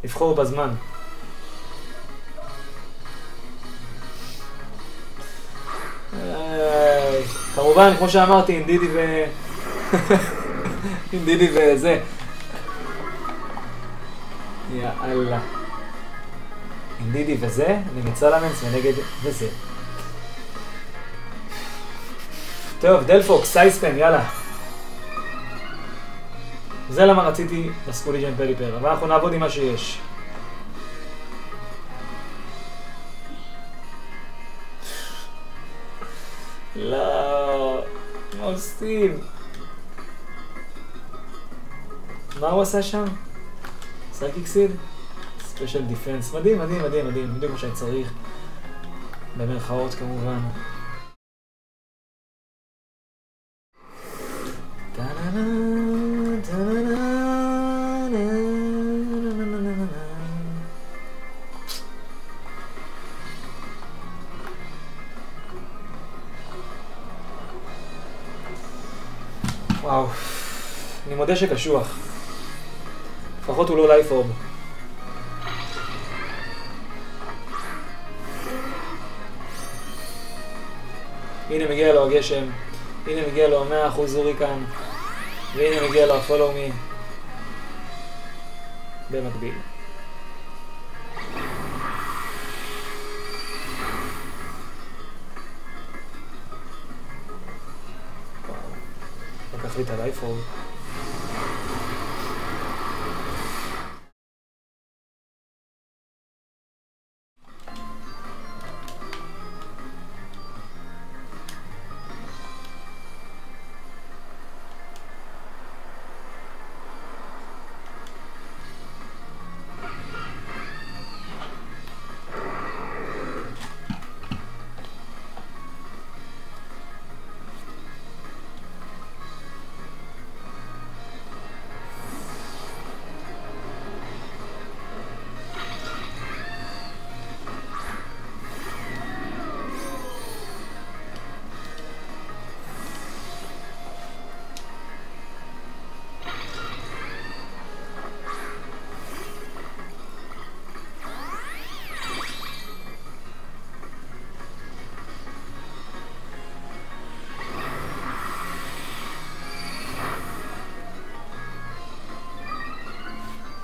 לבחור בזמן. כמובן, כמו שאמרתי, אינדידי וזה. יאללה. אינדידי וזה, נגד סלמנס ונגד וזה. טוב, דלפוקס, סייספם, יאללה. זה למה רציתי בסקוליג'ן פליפר, אבל אנחנו נעבוד עם מה שיש. לא, מה עושים? מה הוא עשה שם? סייקיק סיד? ספיישל דיפנס. מדהים, מדהים, מדהים, מדהים. בדיוק מה שאני צריך. במרכאות כמובן. וואו, אני מודה שקשוח. לפחות הוא לא לייפורב. הנה מגיע לו הגשם, הנה מגיע לו 100% זוריקן, והנה מגיע לו הפולו מי במקביל. לקח לי את הלייפורב.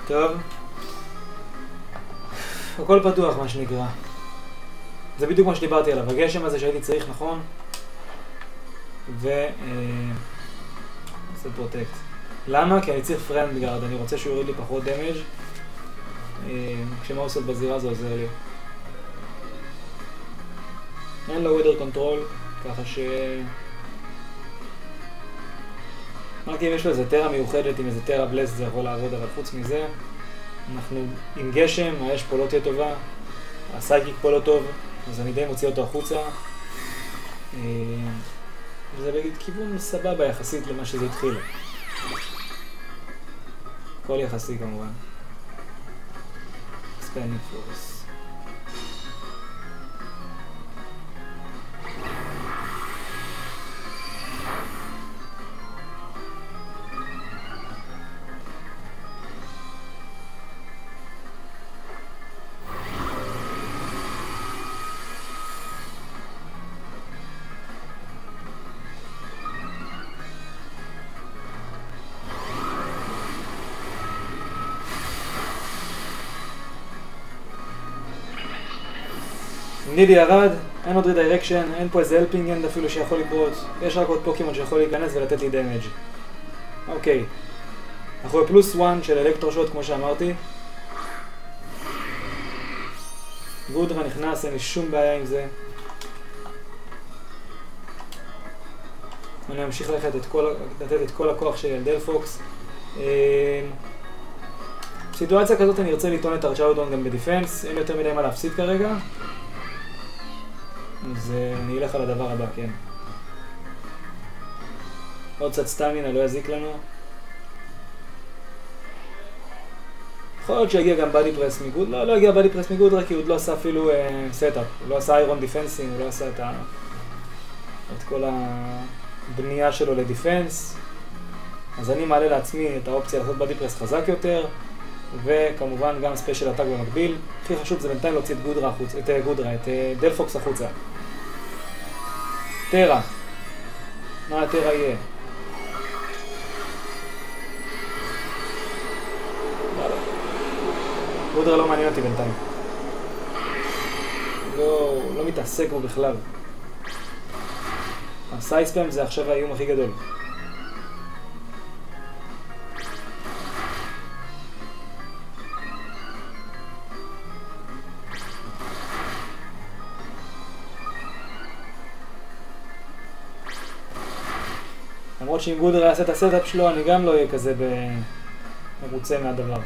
טוב, הכל פתוח מה שנקרא. זה בדיוק מה שדיברתי עליו, הגשם הזה שהייתי צריך, נכון? עושה פרוטקט. למה? כי אני צריך פרנד גארד, אני רוצה שהוא יוריד לי פחות דמג'. כשמה עושות בזירה זה עוזר לי. אין לו וודר קונטרול, ככה ש... אמרתי אם יש לו איזה טרה מיוחדת, עם איזה טרה בלסט זה יכול לעבוד, אבל חוץ מזה אנחנו עם גשם, האש פה לא תהיה טובה, הסייקיק פה לא טוב, אז אני די מוציא אותו החוצה. וזה בכיוון סבבה יחסית למה שזה התחיל. הכל יחסי כמובן. ספנינג פורס. נידי ירד, אין עוד רידיירקשן, אין פה איזה אלפינג אנד אפילו שיכול לקרות, יש רק עוד פוקימון שיכול להיכנס ולתת לי דמג'. אוקיי, אנחנו בפלוס 1 של אלקטרושוט כמו שאמרתי. גודרה נכנס, אין לי שום בעיה עם זה. אני אמשיך לתת את כל הכוח של דלפוקס. בסיטואציה כזאת אני ארצה לטעון את ארצ'אודון גם בדיפנס, אין יותר מדי מה להפסיד כרגע. אז אני אלך על הדבר הבא, כן. עוד קצת סטמינה, לא יזיק לנו. יכול להיות שיגיע גם בדי פרס מגוד, לא הגיע בדי פרס מגוד רק כי הוא עוד לא עשה אפילו סטאפ, הוא לא עשה איירון דיפנסים, הוא לא עשה את כל הבנייה שלו לדיפנס. אז אני מעלה לעצמי את האופציה לעשות בדי פרס חזק יותר, וכמובן גם ספיישל אטאק במקביל. הכי חשוב זה בינתיים להוציא את דלפוקס החוצה. טרה. מה הטרה יהיה? גודרה לא מעניין אותי בינתיים. לא מתעסק בו בכלל. הסייספם זה עכשיו האיום הכי גדול. למרות שאם גודרה יעשה את הסטאפ שלו, אני גם לא אהיה כזה מרוצה מהדבר.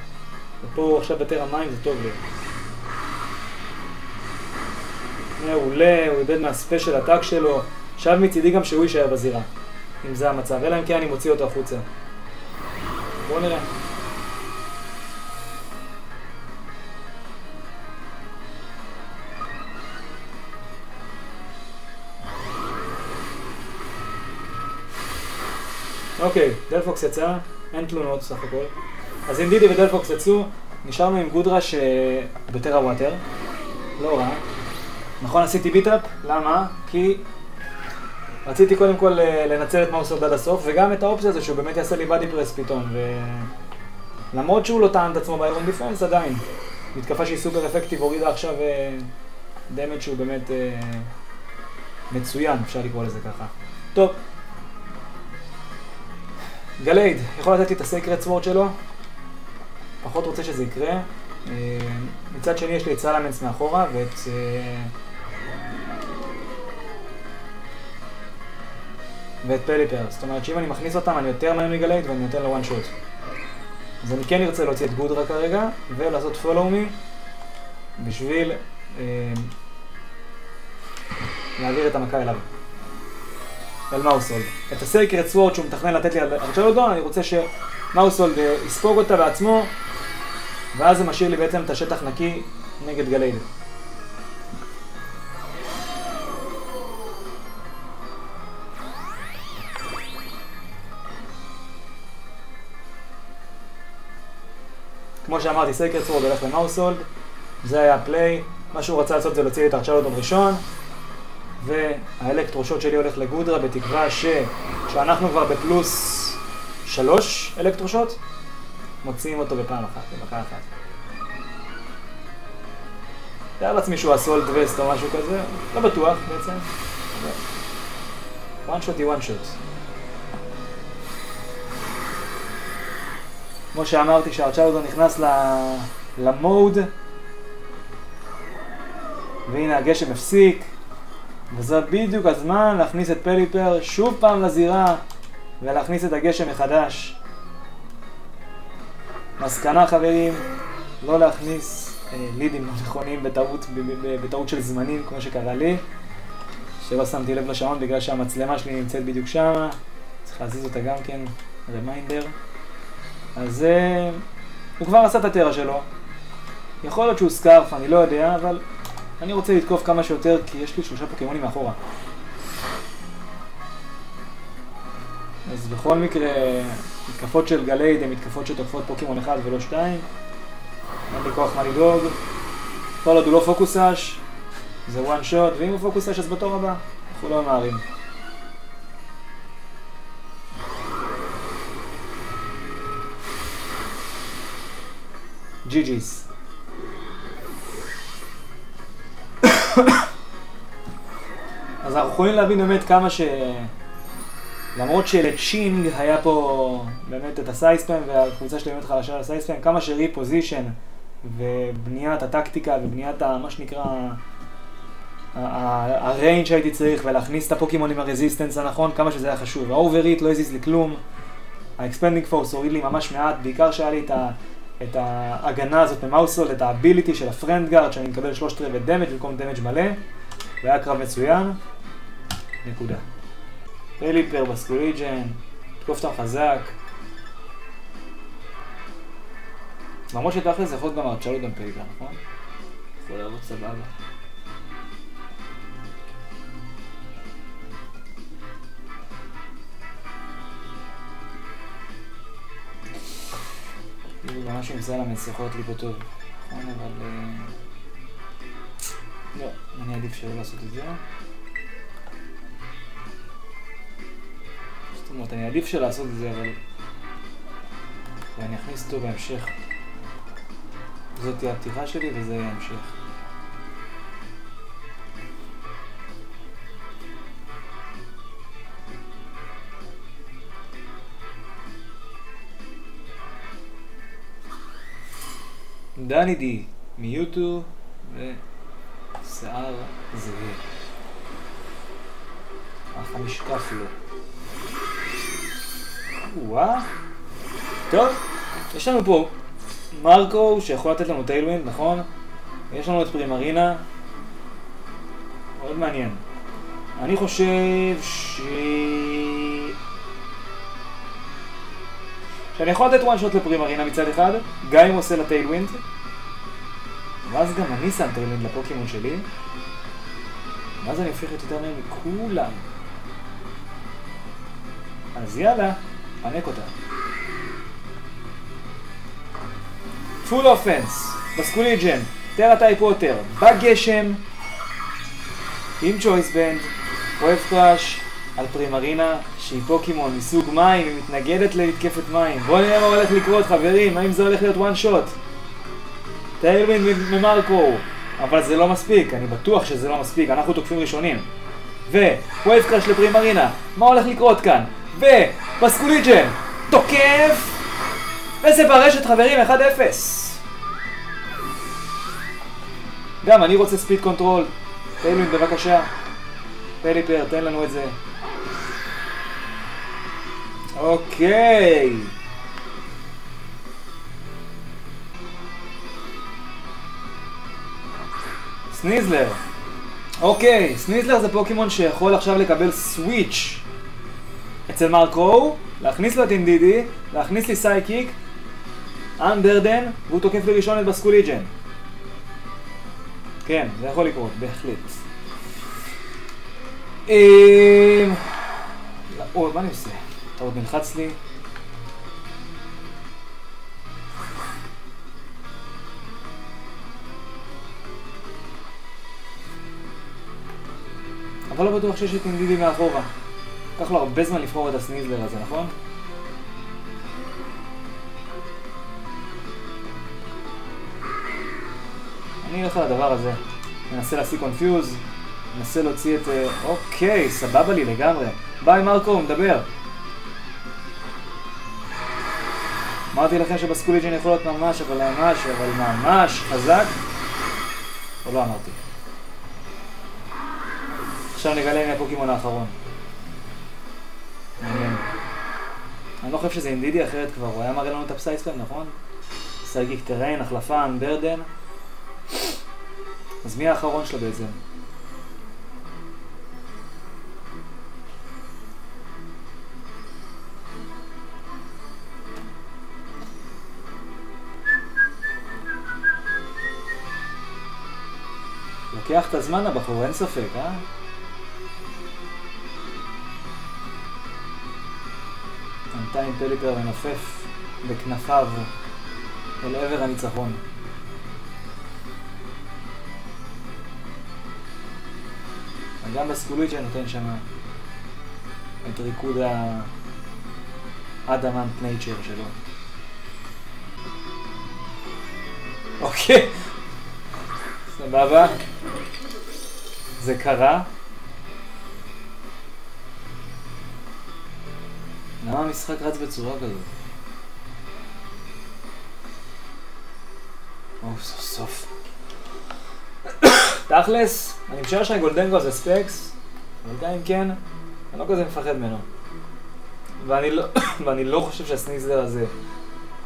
ופה עכשיו בטר המים זה טוב לי. מעולה, הוא איבד מהספיישל הטאק שלו. עכשיו מצידי גם שהוא יישאר בזירה, אם זה המצב. אלא אם כן אני מוציא אותו החוצה. בואו נראה. אוקיי, דלפוקס יצא, אין תלונות סך הכל. אז אם דידי ודלפוקס יצאו, נשארנו עם גודרה שבטר הווטר. לא רע. נכון, עשיתי ביטאפ, למה? כי רציתי קודם כל לנצל את מאוסורד עד הסוף, וגם את האופציה הזו שהוא באמת יעשה לי בדי פרס פתאום, ולמרות שהוא לא טען את עצמו באיירון דיפנס, עדיין. מתקפה שהיא סופר אפקטיב, הורידה עכשיו דמג' שהוא באמת מצוין, אפשר לקרוא לזה ככה. טוב. גלייד, יכול לתת לי את הסקרט סוורד שלו? פחות רוצה שזה יקרה. מצד שני יש לי את סלמנס מאחורה ואת פליפר. זאת אומרת שאם אני מכניס אותם אני יותר מהר מגלייד ואני נותן לו one shot. אז אני כן ארצה להוציא את גודרה כרגע ולעשות follow me בשביל להעביר את המכה אליו. אל מאוסולד. את הסקרט סוורד שהוא מתכנן לתת לי על ארצ'לודון, אני רוצה שמאוסולד יספוג אותה בעצמו, ואז זה משאיר לי בעצם את השטח נקי נגד גלייד. כמו שאמרתי, סקרט סוורד הולך למאוסולד, זה היה הפליי. מה שהוא רצה לעשות זה להוציא לי את ארצ'לודון ראשון, והאלקטרושוט שלי הולך לגודרה בתקווה שאנחנו כבר בפלוס 3 אלקטרושוט, מוציאים אותו בפעם אחת, במכה אחת. תאר לעצמי שהוא אסולט וסט או משהו כזה, לא בטוח בעצם. one shot היא one shot. כמו שאמרתי שהארצ'לודון נכנס למוד, והנה הגשם הפסיק. וזה בדיוק הזמן להכניס את פליפר שוב פעם לזירה ולהכניס את הגשם מחדש. מסקנה חברים, לא להכניס לידים נכונים בטעות של זמנים כמו שקרה לי, שלא שמתי לב לשעון בגלל שהמצלמה שלי נמצאת בדיוק שם, צריך להזיז אותה גם כן, רמיינדר. אז הוא כבר עשה את הטרה שלו, יכול להיות שהוא סקארף, אני לא יודע, אבל אני רוצה לתקוף כמה שיותר כי יש לי 3 פוקימונים מאחורה. אז בכל מקרה, מתקפות של גלייד הן מתקפות שתוקפות פוקימון 1 ולא 2. אין לי כוח מה לדאוג. כל עוד הוא לא פוקוסש, זה one shot, ואם הוא פוקוסש אז בתור הבא, אנחנו לא ממהרים. GG's. אז אנחנו יכולים להבין באמת כמה למרות שלצ'ינג היה פה באמת את הסייספם והקבוצה שלי באמת חלשה על הסייספם, כמה שריפוזישן ובניית הטקטיקה ובניית מה שנקרא הריינג' שהייתי צריך ולהכניס את הפוקימון עם הרזיסטנס הנכון, כמה שזה היה חשוב. האובריט לא הזיז לי כלום, האקספנדינג פורס הוריד לי ממש מעט, בעיקר שהיה לי את ההגנה הזאת ממאוסולד, את האביליטי של הפרנד גארד שאני מקבל 3/4 דמג' במקום דמג' מלא, והיה קרב מצוין. נקודה. פליפר בסקוריג'ן, תקוף אותם חזק. למרות שתכל'ס זה יכול להיות גם ארצ'לודון פליפר, נכון? יכול לעבוד סבבה. גם משהו עם סלמנס יכול להיות לי פה טוב, נכון? אבל לא, אני עדיף שלא לעשות את זה. זאת אומרת, אני עדיף שלא לעשות את זה, אבל ואני אכניס אותו בהמשך. זאת תהיה הפתיחה שלי וזה יהיה המשך. דני די מיוטו ושיער זהה. אך המשקף לו. וואה. טוב, יש לנו פה מרקו שיכול לתת לנו טיילווינד, נכון? יש לנו את פרימרינה. מאוד מעניין. אני חושב שאני יכול לתת וואן שוט לפרימרינה מצד אחד, גם אם עושה לה טיילווינד. ואז גם אני שם טיילווינד לפוקימון שלי. ואז אני הופך את יותר מהם מכולם. אז יאללה, פנק אותה. פול אופנס, בסקוליג'ן, טרה טייפ ווטר, בגשם, עם צ'ויס בנד, אוהב קראש, על פרימרינה, שהיא פוקימון מסוג מים, היא מתנגדת להתקפת מים. בואו נראה מה הולך לקרות, חברים, האם זה הולך להיות וואן שוט? טיילווינד ממרקו, אבל זה לא מספיק, אני בטוח שזה לא מספיק, אנחנו תוקפים ראשונים. ווייב קראש לפרימרינה, מה הולך לקרות כאן? ובסקוליג'ן, תוקף! וזה ברשת חברים, 1-0. גם אני רוצה ספיד קונטרול. טיילווינד בבקשה. פליפר, תן לנו את זה. אוקיי. סניזלר. אוקיי, סניזלר זה פוקימון שיכול עכשיו לקבל סוויץ' אצל מרקו, להכניס לו את אינדידי, להכניס לי סייקיק, אנברדן, והוא תוקף לי ראשון את בסקוליג'ן. כן, זה יכול לקרות, בהחלט. אוי, מה אני עושה? אתה עוד נלחץ לי. אבל לא בטוח שיש את אינדידי מאחורה. לקח לו הרבה זמן לבחור את הסניזלר הזה, נכון? אני אלך על הדבר הזה. ננסה להשיג קונפיוז. ננסה להוציא את... אוקיי, סבבה לי לגמרי. ביי מרקו, מדבר. אמרתי לכם שבסקוליג'ן יכול להיות ממש, אבל ממש חזק. או לא אמרתי. עכשיו נגלה מהפוקימון האחרון. מעניין. אני לא חושב שזה אינדידי, אחרת כבר הוא היה מראה לנו את הפסייספם, נכון? סייקיק טריין, החלפה, אנברדן. אז מי האחרון שלו בעצם? לוקח את הזמן הבחור, אין ספק, אה? בינתיים פליפר מנופף בכנפיו אל עבר הניצחון. גם בסקוליג'ן נותן שם את ריקוד האדמנט נייצ'ר שלו. אוקיי, סבבה, זה קרה. למה המשחק רץ בצורה כזאת? סוף סוף. תכלס, אני משער שהגולדנגו זה ספקס, אבל גם אם כן, אני לא כזה מפחד ממנו. ואני לא חושב שהסניזלר הזה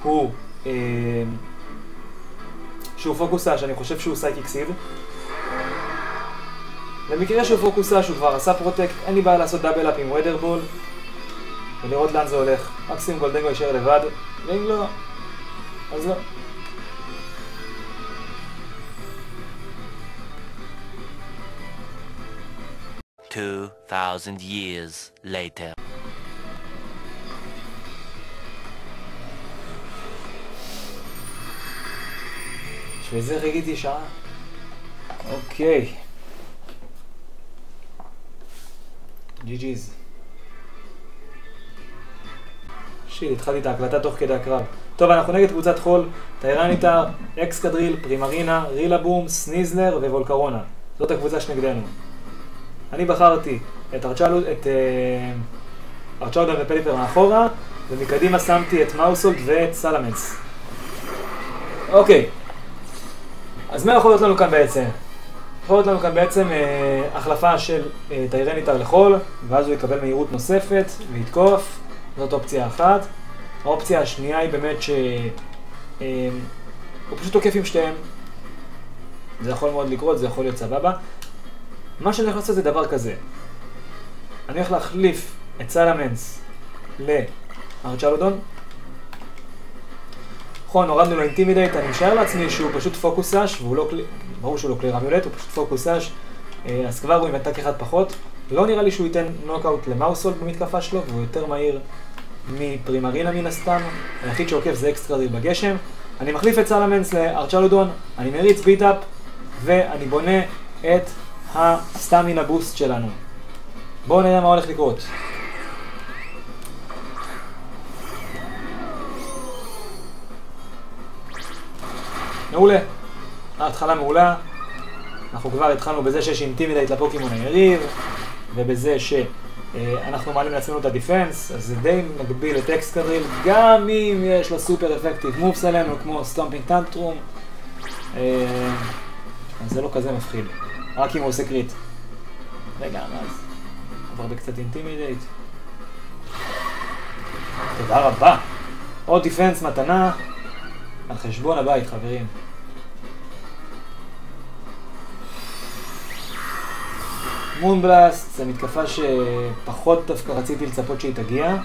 הוא שהוא פוקוסה, שאני חושב שהוא סייקיק סיד. במקרה שהוא פוקוסה, שהוא כבר עשה פרוטקט, אין לי בעיה לעשות דאבל אפ עם ווידרבול ולראות לאן זה הולך. מקסימום גולדנגו יישאר לבד, ואם לא, אז לא. $2,000 years later. בשביל זה חיכיתי שעה. אוקיי. GG's. שיט, התחלתי את ההקלטה תוך כדי הקרב. טוב, אנחנו נגד קבוצת חול, טיירניטר, אקסקדריל, פרימרינה, רילבום, סניזלר ווולקרונה. זאת הקבוצה שנגדנו. אני בחרתי את ארצ'אודן ופליפר מאחורה, ומקדימה שמתי את מאוסולט ואת סלמנס. אוקיי. אז מה יכול להיות לנו כאן בעצם? יכול להיות לנו כאן בעצם החלפה של טיירניטר לחול, ואז הוא יקבל מהירות נוספת ויתקוף. זאת אופציה אחת. האופציה השנייה היא באמת הוא פשוט תוקף עם שתיהם. זה יכול מאוד לקרות, זה יכול להיות סבבה. מה שאני הולך לעשות זה דבר כזה. אני הולך להחליף את סלמנס לארצ'לודון. נכון, הורדנו לו אינטימידייט, אני משער לעצמי שהוא פשוט פוקוסש, והוא לא ברור שהוא לא כלי רמיולט, הוא פשוט פוקוסש, אז כבר הוא עם עתק אחד פחות. לא נראה לי שהוא ייתן נוקאוט למאוסולד במתקפה שלו, והוא יותר מהיר מפרימרינה מן הסתם. היחיד שעוקף זה אקסטרדיל בגשם. אני מחליף את סלמנס לארצ'לודון, אני מריץ ביט-אפ, ואני בונה את הסטמינה בוסט שלנו. בואו נראה מה הולך לקרות. מעולה. ההתחלה מעולה. אנחנו כבר התחלנו בזה שיש אינטימידייט לפוקימון היריב, ובזה שאנחנו מעלים לעצמנו את הדיפנס, אז זה די מגביל את אקסטרדיל, גם אם יש לו סופר אפקטיב מובס עלינו, כמו סטומפינג טנטרום. אז זה לא כזה מפחיד, רק אם הוא עושה קריט. רגע, אז עבר בקצת אינטימידייט. תודה רבה. עוד דיפנס מתנה על חשבון הבית, חברים. מונבלאסט זה מתקפה שפחות דווקא רציתי לצפות שהיא תגיע,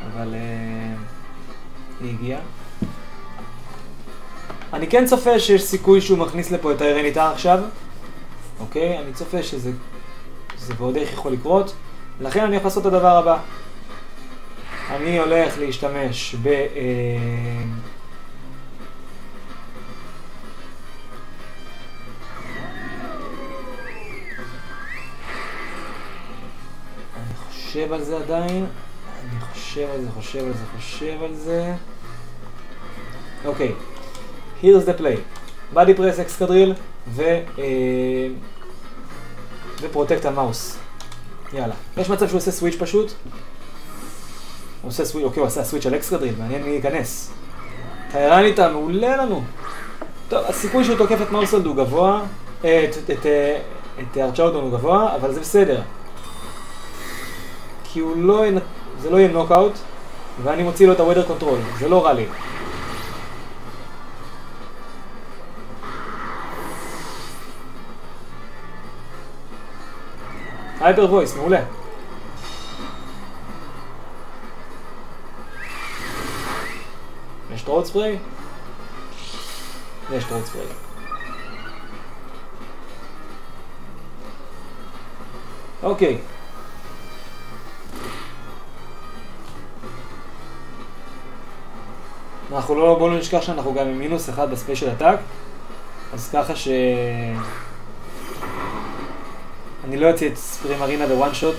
אבל היא הגיעה. אני כן צופה שיש סיכוי שהוא מכניס לפה את הארניטה עכשיו. אוקיי? אני צופה שזה ועוד איך יכול לקרות. לכן אני הולך לעשות את הדבר הבא. אני הולך להשתמש אני חושב על זה עדיין. אני חושב על זה. אוקיי. Here's the play. Body press אקסקדריל ופרוטקט המאוס. יאללה. יש מצב שהוא עושה סוויץ' פשוט. הוא עושה סוויץ', אוקיי, הוא עשה סוויץ' על אקסקדריל, מעניין מי ייכנס. טיירניטה, מעולה לנו. טוב, הסיכוי שהוא תוקף את מאוסולד הוא גבוה, את ארצ'לודון הוא גבוה, אבל זה בסדר. כי זה לא יהיה נוקאוט, ואני מוציא לו את הווידר קונטרול, זה לא רע לי. הייפר וויס, מעולה. יש טרוט ספרי? יש טרוט ספרי. אוקיי. בואו לא נשכח שאנחנו גם עם מינוס אחד בספיישל אטאק, אז ככה אני לא אוציא את פרימרינה בוואן שוט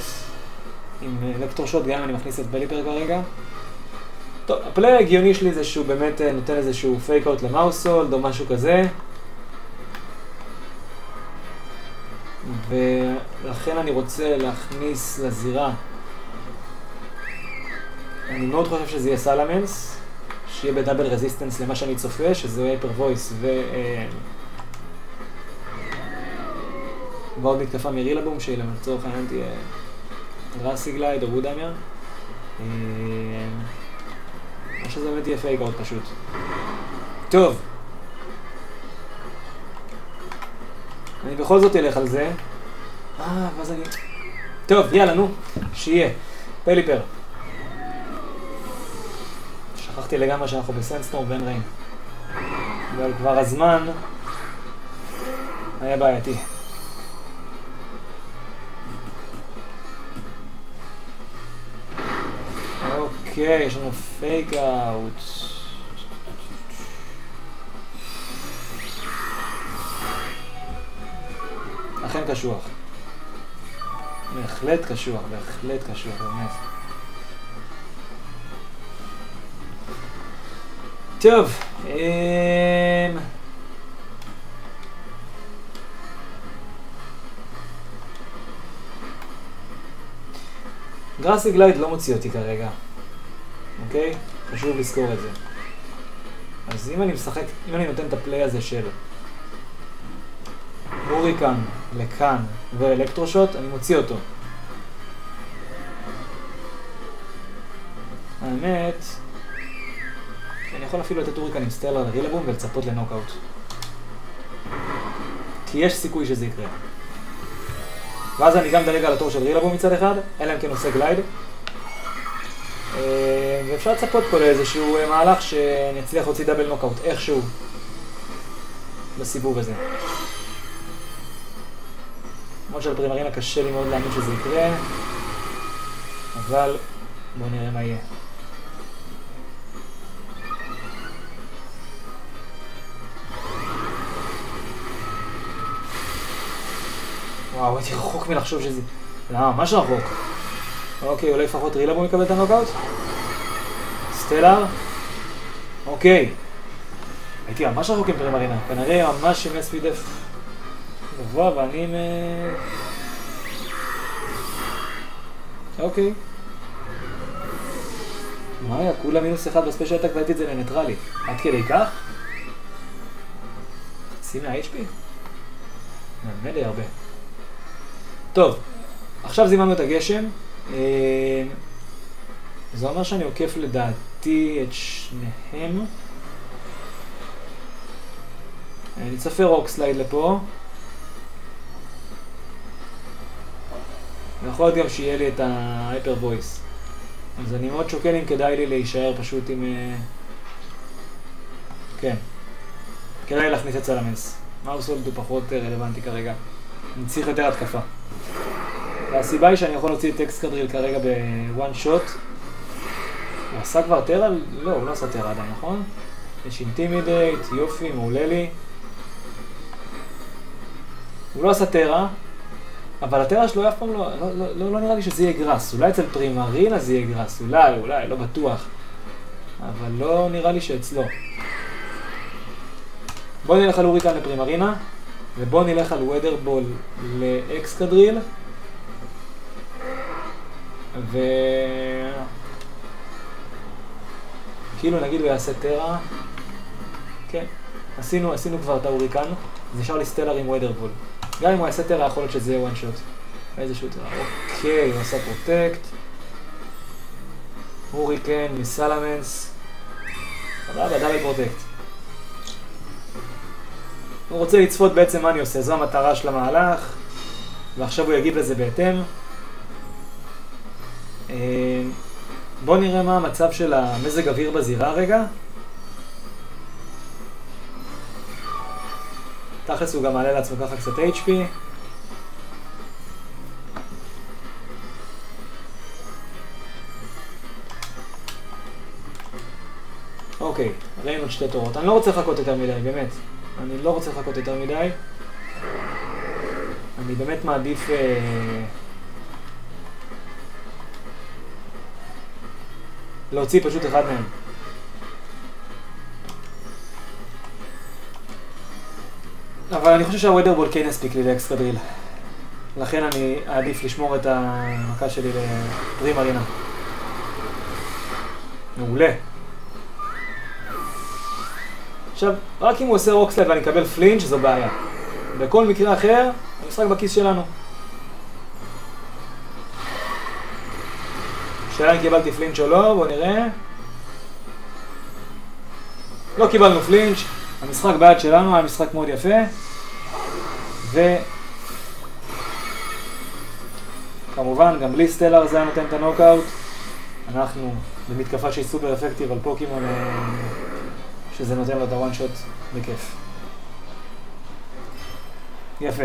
עם אלקטרו שוט, גם אם אני מכניס את בליפר כרגע. טוב, הפליי ההגיוני שלי זה שהוא באמת נותן איזשהו פייק אוט למאוסולד או משהו כזה. ולכן אני רוצה להכניס לזירה. אני מאוד חושב שזה יהיה סלמנס, שיהיה בדאבל רזיסטנס למה שאני צופה, שזה הייפר וויס ועוד מתקפה מרילבום, שהיא לצורך העניין תהיה ראסיגלייד או וודאמר. או שזה באמת יהיה פייק אוט פשוט. טוב. אני בכל זאת אלך על זה. ואז אני... טוב, יאללה, נו. שיהיה. פליפר. שכחתי לגמרי שאנחנו בסנסטורם ואין ריין. אבל כבר הזמן היה בעייתי. אוקיי, יש לנו פייק אאוט. אכן קשוח. בהחלט קשוח, באמת. טוב, גראסיגלייד לא מוציא אותי כרגע, אוקיי? חשוב לזכור את זה. אז אם אני נותן את הפליי הזה של הוריקן לכאן ואלקטרושוט, אני מוציא אותו. האמת, אני יכול אפילו לתת הוריקן עם סטלר לרילבום ולצפות לנוקאוט. כי יש סיכוי שזה יקרה. ואז אני גם דלג על התור של רילבום מצד אחד, אלא אם כן עושה גלייד. ואפשר לצפות פה לאיזשהו מהלך שנצליח להוציא דאבל נוקאוט, איכשהו, בסיבוב הזה. למרות שעל פרימרינה קשה לי מאוד להאמין שזה יקרה, אבל בואו נראה מה יהיה. וואו, הייתי רחוק מלחשוב שזה... לא, ממש רחוק. אוקיי, אולי לפחות רילבום יקבל את הנוקאוט? סטלר? אוקיי. הייתי ממש רחוק עם פרימרינה. כנראה ממש עם SPDF גבוה ואני עם... אוקיי. מה היה? כולה מינוס אחד בספיישל אטאק והייתי את זה לניטרלי. עד כדי כך? חצי מה-HP? נדמה לי הרבה. טוב, עכשיו זימנו את הגשם. זה אומר שאני עוקף לדעתי את שניהם. אני אצפר רוק סלייד לפה. ויכול להיות גם שיהיה לי את ההייפר וויס. אז אני מאוד שוקל אם כדאי לי להישאר פשוט עם... כן. כדאי להכניס את סלמנס. מאוסולד הוא פחות רלוונטי כרגע. אני צריך יותר התקפה. והסיבה היא שאני יכול להוציא את אקסקדריל כרגע בוואן שוט. הוא עשה כבר טרה? לא, הוא לא עשה טרה עדיין, נכון? יש אינטימידייט, יופי, מעולה לי. הוא לא עשה טרה, אבל הטרה שלו אף פעם לא נראה לי שזה יהיה גרס. אולי אצל פרימרינה זה יהיה גרס, אולי, לא בטוח. אבל לא נראה לי שאצלו. בוא נלך על הוריקן לפרימרינה, ובוא נלך על ווידרבול לאקסקדריל. כאילו נגיד הוא יעשה טרה. כן, עשינו כבר את ההוריקן, אז נשאר לי סטלר עם ווידרבול. גם אם הוא יעשה טרה יכול להיות שזה יהיה וואן שוט. איזשהו טרה. אוקיי, הוא עשה פרוטקט. הוריקן מסלמנס. סבבה, דאבל פרוטקט. הוא רוצה לצפות בעצם מה אני עושה, זו המטרה של המהלך. ועכשיו הוא יגיב לזה בהתאם. בואו נראה מה המצב של המזג אוויר בזירה רגע. תכלס הוא גם מעלה לעצמו ככה קצת HP. אוקיי, ראינו את שתי תורות. אני לא רוצה לחכות יותר מדי, באמת. אני לא רוצה לחכות יותר מדי. אני באמת מעדיף... להוציא פשוט אחד מהם. אבל אני חושב שהווידרבול כן יספיק לי לאקסקדריל. לכן אני אעדיף לשמור את המכה שלי לפרימרינה. מעולה. עכשיו, רק אם הוא עושה רוקסלייד ואני אקבל פלינץ' זו בעיה. בכל מקרה אחר, המשחק בכיס שלנו. שאלה אם קיבלתי פלינץ' או לא, בואו נראה. לא קיבלנו פלינץ', המשחק ביד שלנו, היה משחק מאוד יפה. וכמובן, גם בלי סטלר זה היה נותן את הנוקאוט. אנחנו במתקפה שהיא סופר אפקטיב על פוקימון, שזה נותן לו את הוואן שוט בכיף. יפה.